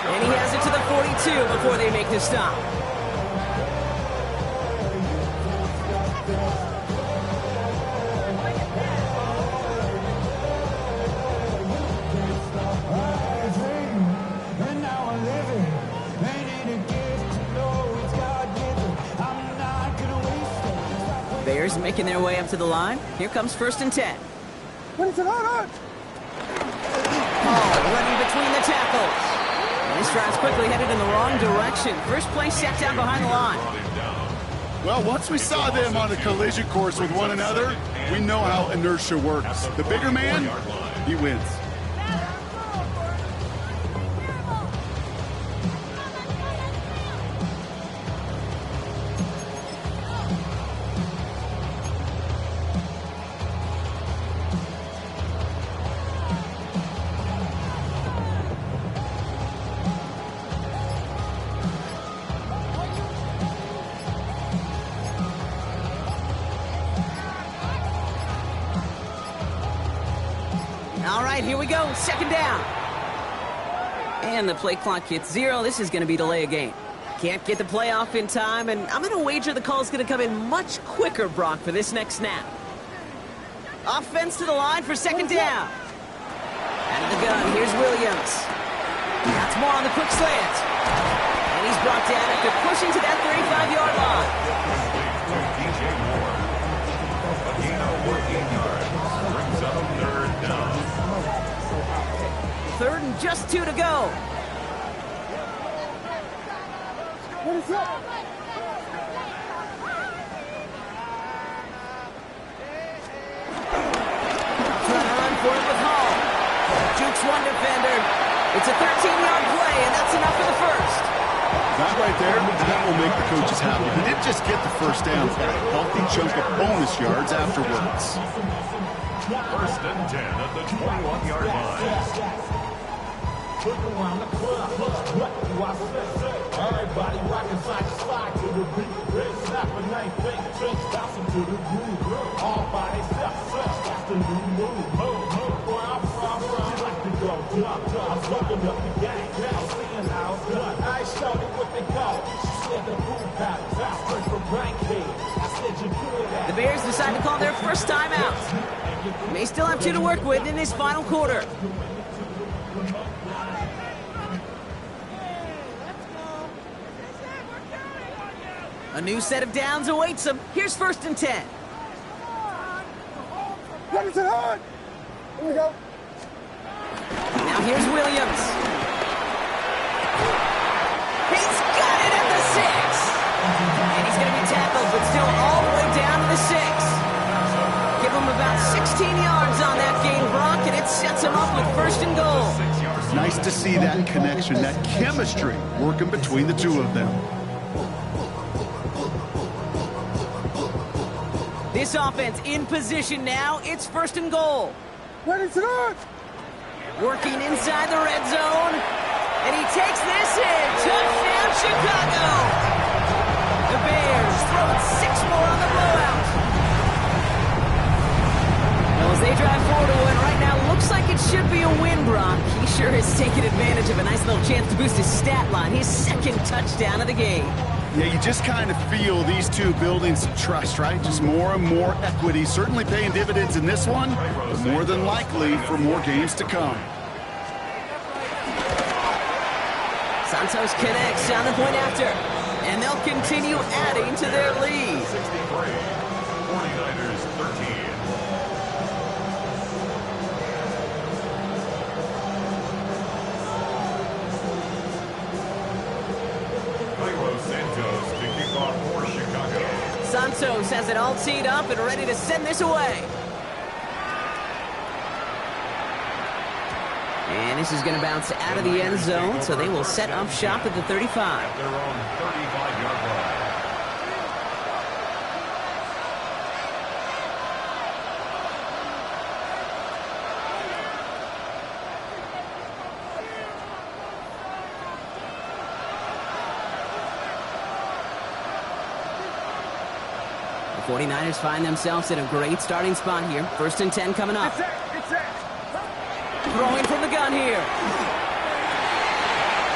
Speaker 1: And he has it to the 42 before they make the stop. Bears making their way up to the line. Here comes 1st and 10. Running between the tackles. And this drive's quickly headed in the wrong direction. First play set down behind the line.
Speaker 2: Well, once we saw them on a collision course with one another, we know how inertia works. The bigger man, he wins.
Speaker 1: All right, here we go. 2nd down. And the play clock hits 0. This is going to be delay a game. Can't get the play off in time, and I'm going to wager the call is going to come in much quicker, Brock, for this next snap. Offense to the line for 2nd down. Out of the gun, here's Williams. That's more on the quick slant. And he's brought down after pushing to that 35-yard line.
Speaker 4: A gain of 14 yards. Brings up 3rd down.
Speaker 1: 3rd and just 2 to go.
Speaker 3: What is up?
Speaker 1: Trying to run for it with Hall. Jukes one defender. It's a 13-yard play, and that's enough for the first.
Speaker 2: That right there, that will make the coaches happy. He didn't just get the first down, he's got a healthy chunk of bonus yards afterwards.
Speaker 4: 1st and 10 at the 21-yard line.
Speaker 5: Everybody rocking side to side to the beat. Red snap a nice thing, change bouncing to the groove. All by themselves, that's the new move. Where I'm from, she like to go jump. I'm fucking up the gang, I'm seeing how it's done. I showed it what they call it. She said the food pattern, fast break for rank head. I said you good at
Speaker 1: The Bears decide to call their first timeout. They still have 2 to work with in this final quarter. A new set of downs awaits them. Here's 1st and 10.
Speaker 3: Ready to hard. Here we go.
Speaker 1: Now here's Williams. He's got it at the 6. And he's going to be tackled, but still all the way down to the 6. Give him about 16 yards on that gain, Brock, and it sets him up with 1st and goal.
Speaker 2: It's nice to see that connection, that chemistry working between the two of them.
Speaker 1: This offense in position now. It's 1st and goal.
Speaker 3: Ready to hard.
Speaker 1: Working inside the red zone. And he takes this in. Touchdown, Chicago. The Bears throwing 6 more on the blowout. Well, as they drive forward to win right now, looks like it should be a win, Brock. He sure has taken advantage of a nice little chance to boost his stat line. His 2nd touchdown of the game.
Speaker 2: Yeah, you just kind of feel these two building some trust, right? Just more and more equity, certainly paying dividends in this one, but more than likely for more games to come.
Speaker 1: Santos connects on the point after. And they'll continue adding to their lead.
Speaker 4: 63, 49ers 13. Santos to kick off for Chicago.
Speaker 1: Santos has it all teed up and ready to send this away. And this is going to bounce out of the end zone, so they will set up shop at the 35.
Speaker 4: At their own 35-yard line.
Speaker 1: The 49ers find themselves in a great starting spot here. 1st and 10 coming up. Throwing from the gun here.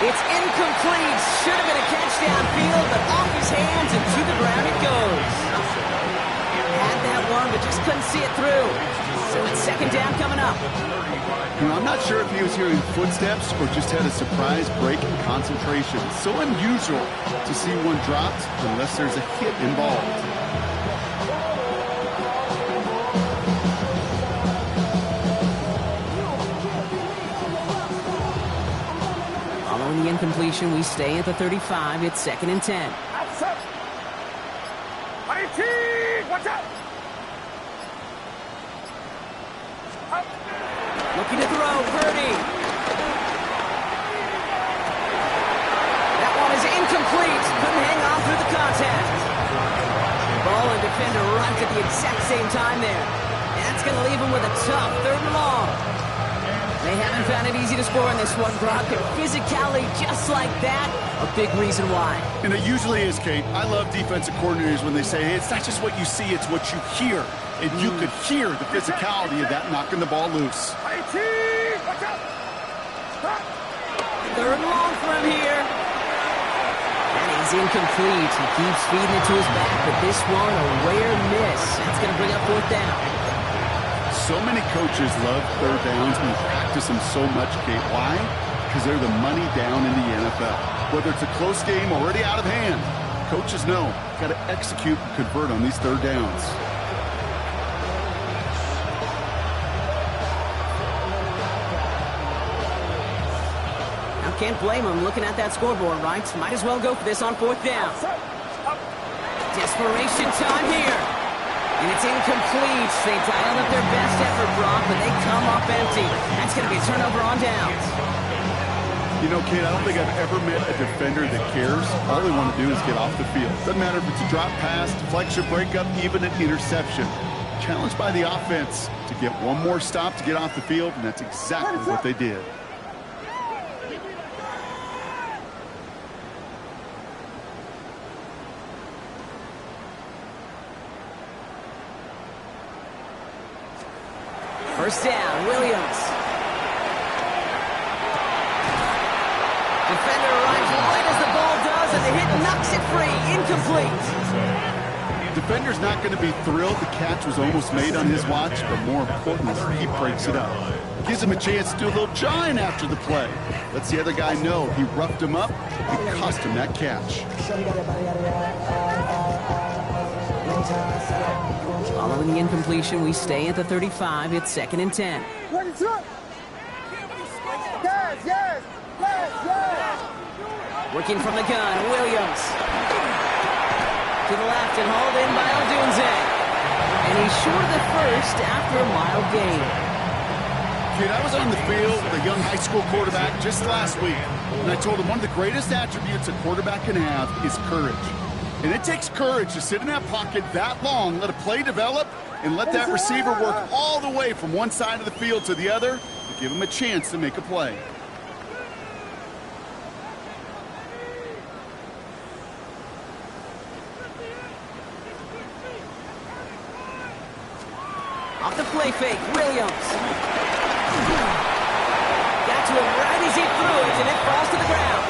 Speaker 1: It's incomplete. Should have been a catch downfield, but off his hands and to the ground it goes. Had that one, but just couldn't see it through. So it's 2nd down coming up.
Speaker 2: You know, I'm not sure if he was hearing footsteps or just had a surprise break in concentration. So unusual to see one dropped unless there's a hit involved.
Speaker 1: Following the incompletion, we stay at the 35. It's 2nd and 10.
Speaker 3: Watch out!
Speaker 1: Looking to throw, Purdy. That one is incomplete. Couldn't hang on through the contact. Ball and defender runs at the exact same time there. That's going to leave him with a tough 3rd and long. They haven't found it easy to score in this one, Brock. And physicality just like that, a big reason why.
Speaker 2: And it usually is, Kate. I love defensive coordinators when they say, hey, it's not just what you see, it's what you hear. And you could hear the physicality of that knocking the ball loose.
Speaker 1: 3rd and long for him here. That is incomplete. He keeps feeding it to his back, but this one, a rare miss. That's going to bring up 4th down.
Speaker 2: So many coaches love 3rd downs and practice them so much, Kate. Why? Because they're the money down in the NFL. Whether it's a close game already out of hand, coaches know got to execute and convert on these 3rd downs.
Speaker 1: Now can't blame him looking at that scoreboard, right? Might as well go for this on 4th down. Desperation time here. And it's incomplete. They dialed up their best effort, Brock, but they come up empty. That's going to be a turnover on downs.
Speaker 2: You know, Kate, I don't think I've ever met a defender that cares. All they want to do is get off the field. Doesn't matter if it's a drop pass, deflection, breakup, even an interception. Challenged by the offense to get one more stop to get off the field, and that's exactly what they did.
Speaker 1: First down, Williams. Defender arrives right as the ball does, and the hit knocks it free. Incomplete.
Speaker 2: Defender's not going to be thrilled the catch was almost made on his watch, but more importantly, he breaks it up. Gives him a chance to do a little jawing after the play. Lets the other guy know he roughed him up and cost him that catch.
Speaker 1: Following the incompletion, we stay at the 35. It's 2nd and 10. Working from the gun, Williams. To the left and hauled in by Aldunze. And he's short of the first after a mild gain.
Speaker 2: Kid, I was on the field with a young high school quarterback just last week, and I told him one of the greatest attributes a quarterback can have is courage. And it takes courage to sit in that pocket that long, let a play develop, and let that receiver work all the way from one side of the field to the other to give him a chance to make a play.
Speaker 1: Off the play fake, Williams. Got to him right as he threw it, and it falls to the ground.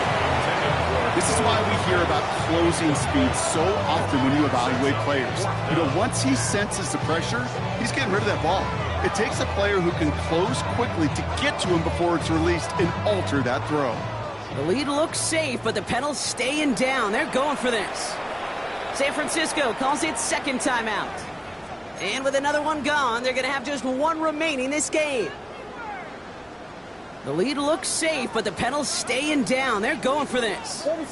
Speaker 2: This is why we hear about closing speed so often when you evaluate players. You know, once he senses the pressure, he's getting rid of that ball. It takes a player who can close quickly to get to him before it's released and alter that throw.
Speaker 1: The lead looks safe, but the pedal's staying down. They're going for this. San Francisco calls it second timeout. And with another one gone, they're going to have just one remaining this game. The lead looks safe, but the pedal's staying down. They're going for this. Fourth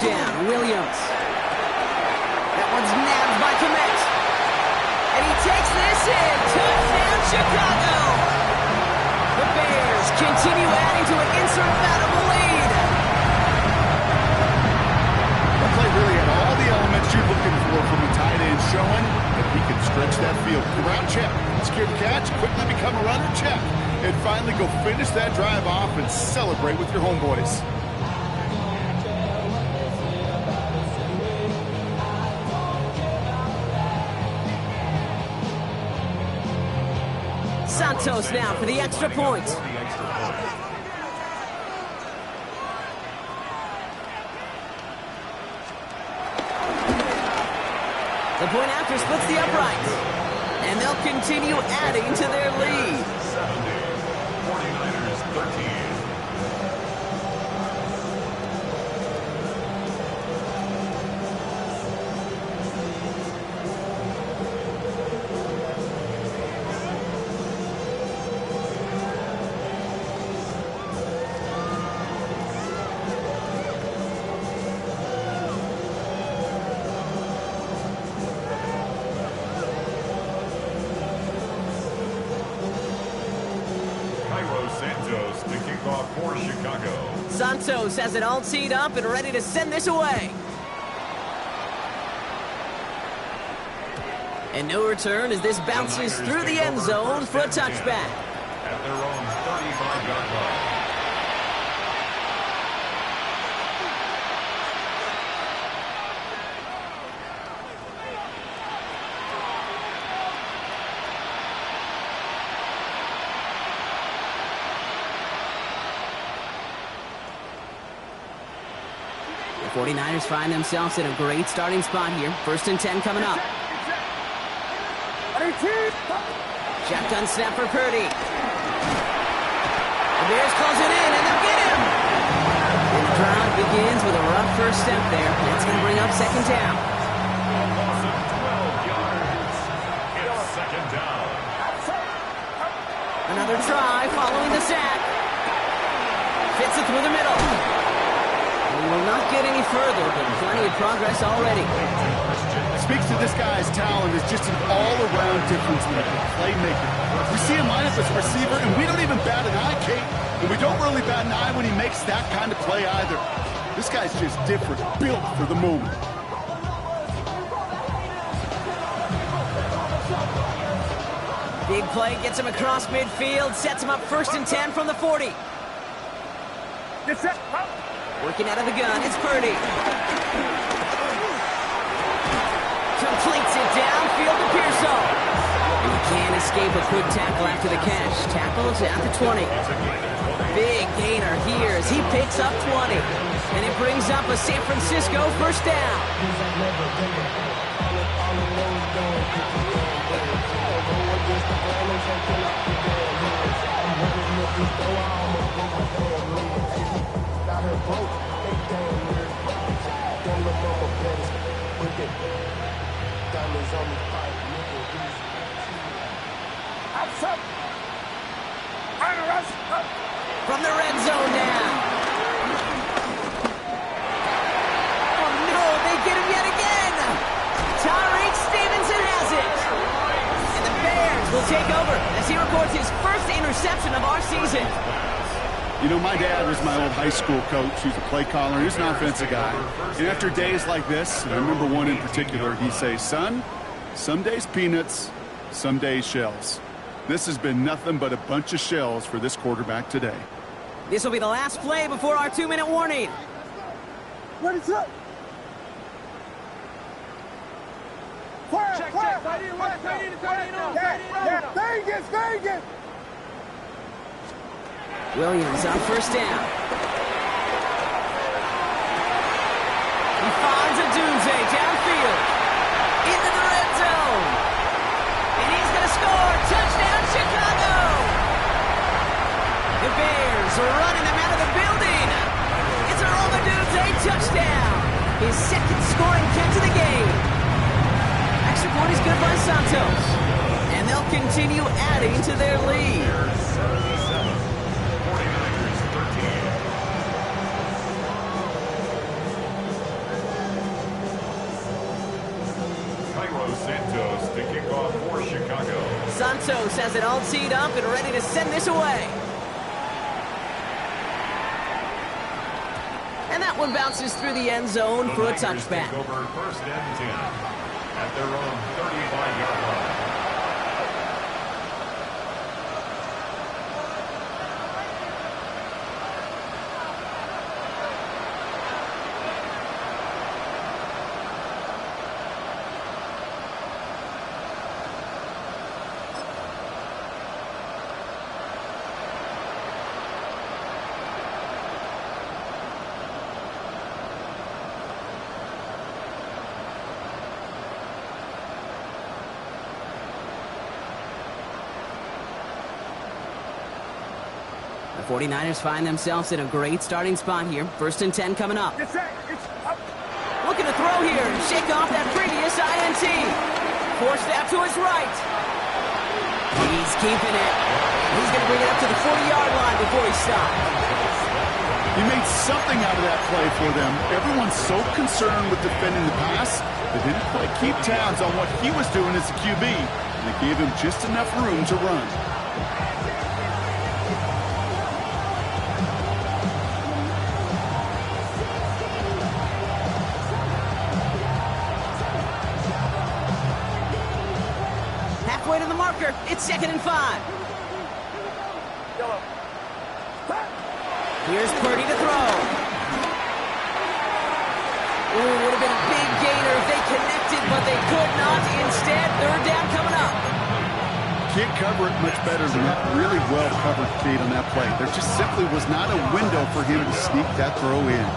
Speaker 1: down, Williams. That one's nabbed by Komet. And he takes this in. Touchdown, Chicago. The Bears continue adding to an insurmountable lead.
Speaker 2: That play really had all the elements you're looking for from a tight end, showing that he can stretch that field. Ground check, secure the catch, quickly become a runner, check. And finally go finish that drive off and celebrate with your homeboys.
Speaker 1: Santos now for the extra point. The point after splits the uprights. And they'll continue adding to their lead.
Speaker 4: 49ers 13. Santos to kick off for Chicago.
Speaker 1: Santos has it all teed up and ready to send this away. And no return as this bounces through the end zone for a touchback.
Speaker 4: At their own 35-yard line.
Speaker 1: The 49ers find themselves in a great starting spot here. 1st and 10 coming up. Shotgun snap for Purdy. The Bears close it in, and they'll get him. And the drive begins with a rough first step there. That's going to bring up second down.
Speaker 4: A loss of 12 yards. It's second down.
Speaker 1: Another try following the sack. Fits it through the middle. We will not get any further, but plenty of progress already.
Speaker 2: Speaks to this guy's talent as just an all-around difference maker, playmaker. We see him line up as a receiver, and we don't even bat an eye, Kate. And we don't really bat an eye when he makes that kind of play either. This guy's just different, built for the moment.
Speaker 1: Big play gets him across midfield, sets him up 1st and 10 from the 40. Working out of the gun, it's Purdy. Completes it downfield to Pearsall. And he can't escape a quick tackle after the catch. Tackles at the 20. Big gainer here as he picks up 20. And it brings up a San Francisco first down. From the red zone now. Oh no, they get him yet again. Tyreek Stevenson has it. And the Bears will take over as he records his first interception of our season.
Speaker 2: You know, my dad was my old high school coach. He's a play caller. He's an offensive guy. And after days like this, and I remember one in particular, he'd say, son, some days peanuts, some days shells. This has been nothing but a bunch of shells for this quarterback today.
Speaker 1: This will be the last play before our 2-minute warning.
Speaker 3: What is up? Check. Vegas.
Speaker 1: Williams on first down. He finds a Dunze downfield. Into the red zone. And he's going to score. Touchdown, Chicago! his second scoring kick to the game. Extra point is good by Santos. And they'll continue adding to their lead.
Speaker 4: 77, 49ers 13. Santos to kick off for Chicago.
Speaker 1: Santos has it all teed up and ready to send this away. And that one bounces through the end zone for a touchback.
Speaker 4: Take over first and 10 at their own 35-yard line.
Speaker 1: The 49ers find themselves in a great starting spot here. First and 10 coming up. Looking to throw here and shake off that previous INT. Forced out to his right. He's keeping it. He's going to bring it up to the 40-yard line before he stops.
Speaker 2: He made something out of that play for them. Everyone's so concerned with defending the pass, they didn't quite keep tabs on what he was doing as a QB. And they gave him just enough room to run.
Speaker 1: Halfway to the marker. It's 2nd and 5. Here's Purdy to throw. Ooh, would have been a big gainer if they connected, but they could not. Instead, 3rd down coming up.
Speaker 2: Can't cover it much better than that really well-covered feed on that play. There just simply was not a window for him to sneak that throw in.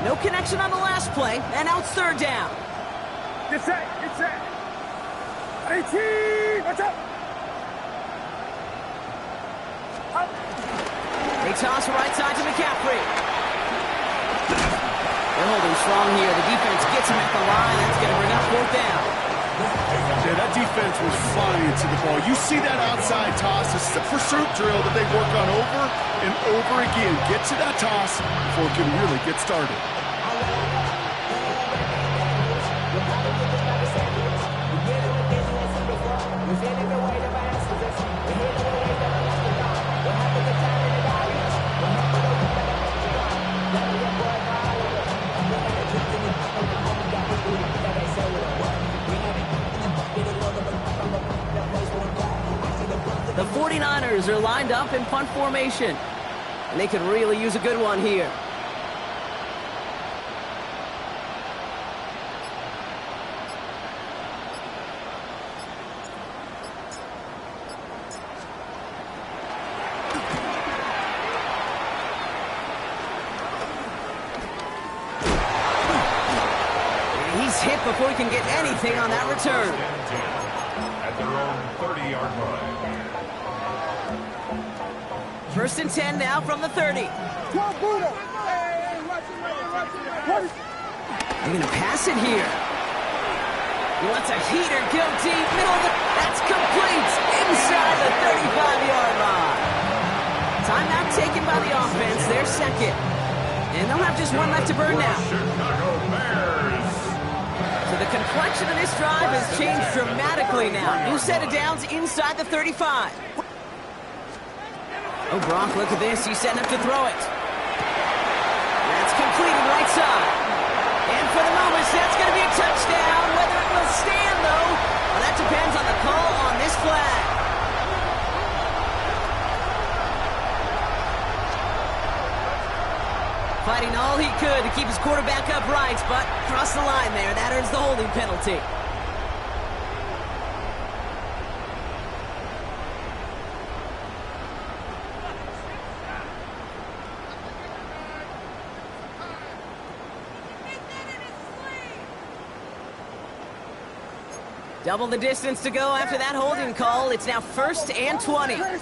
Speaker 1: No connection on the last play, and now it's 3rd down.
Speaker 3: Get set, get set. 18, watch out.
Speaker 1: They toss right side to McCaffrey. They're holding strong here. The defense gets him at the line. That's going to bring up 4th down.
Speaker 2: Yeah, that defense was flying to the ball. You see that outside toss. This is a pursuit drill that they work on over and over again. Get to that toss before it can really get started.
Speaker 1: The 49ers are lined up in punt formation, and they could really use a good one here. He's hit before he can get anything on that return.
Speaker 4: At their own 30-yard line.
Speaker 1: 1st and 10 now from the 30. They're going to pass it here. He wants a heater, go deep, middle of the... That's complete inside the 35-yard line. Timeout taken by the offense, their 2nd. And they'll have just one left to burn now.
Speaker 4: Chicago Bears.
Speaker 1: So the complexion of this drive has changed dramatically now. New set of downs inside the 35. Oh, Brock, look at this. He's setting up to throw it. That's completed right side. And for the moment, that's going to be a touchdown. Whether it will stand, though, well, that depends on the call on this flag. Fighting all he could to keep his quarterback upright, but crossed the line there. That earns the holding penalty. Double the distance to go after that holding call. It's now 1st and 20. Williams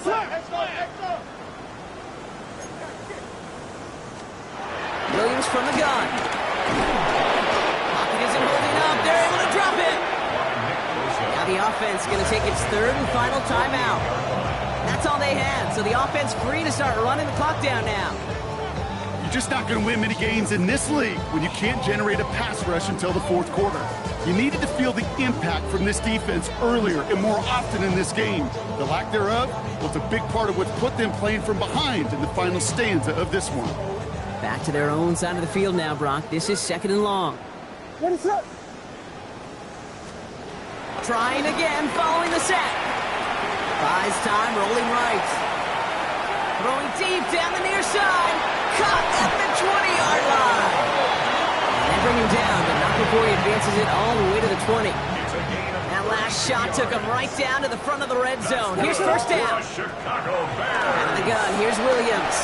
Speaker 1: from the gun. Pocket isn't holding up. They're able to drop it. Now the offense going to take its 3rd and final timeout. That's all they had, so the offense free to start running the clock down now.
Speaker 2: You're just not going to win many games in this league when you can't generate a pass rush until the 4th quarter. You needed to feel the impact from this defense earlier and more often in this game. The lack thereof was a big part of what put them playing from behind in the final stanza of this one.
Speaker 1: Back to their own side of the field now, Brock. This is 2nd and long.
Speaker 3: What is up?
Speaker 1: Trying again, following the set. Buys time, rolling right. Throwing deep down the near side. Caught at the 20-yard line. And they bring him down, but not before he advances it all the way to the 20. That last shot took him right down to the front of the red zone. Here's 1st down. Out of the gun, here's Williams.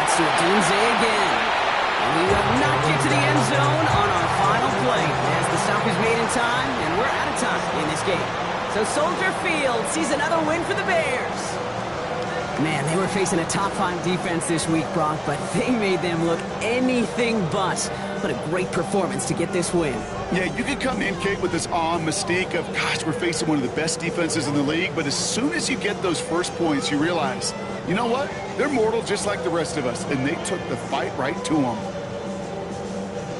Speaker 1: That's to Dunze again. And he will not get to the end zone on our final play as the stop is made in time, and we're out of time in this game. So Soldier Field sees another win for the Bears. Man, they were facing a top-5 defense this week, Brock, but they made them look anything but. What a great performance to get this win.
Speaker 2: Yeah, you could come in, Kate, with this awe and mystique of, gosh, we're facing one of the best defenses in the league, but as soon as you get those first points, you realize, you know what? They're mortal just like the rest of us, and they took the fight right to them.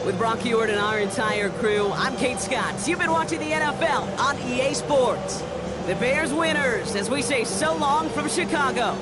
Speaker 1: With Brock Ewart and our entire crew, I'm Kate Scott. You've been watching the NFL on EA Sports. The Bears winners as we say so long from Chicago.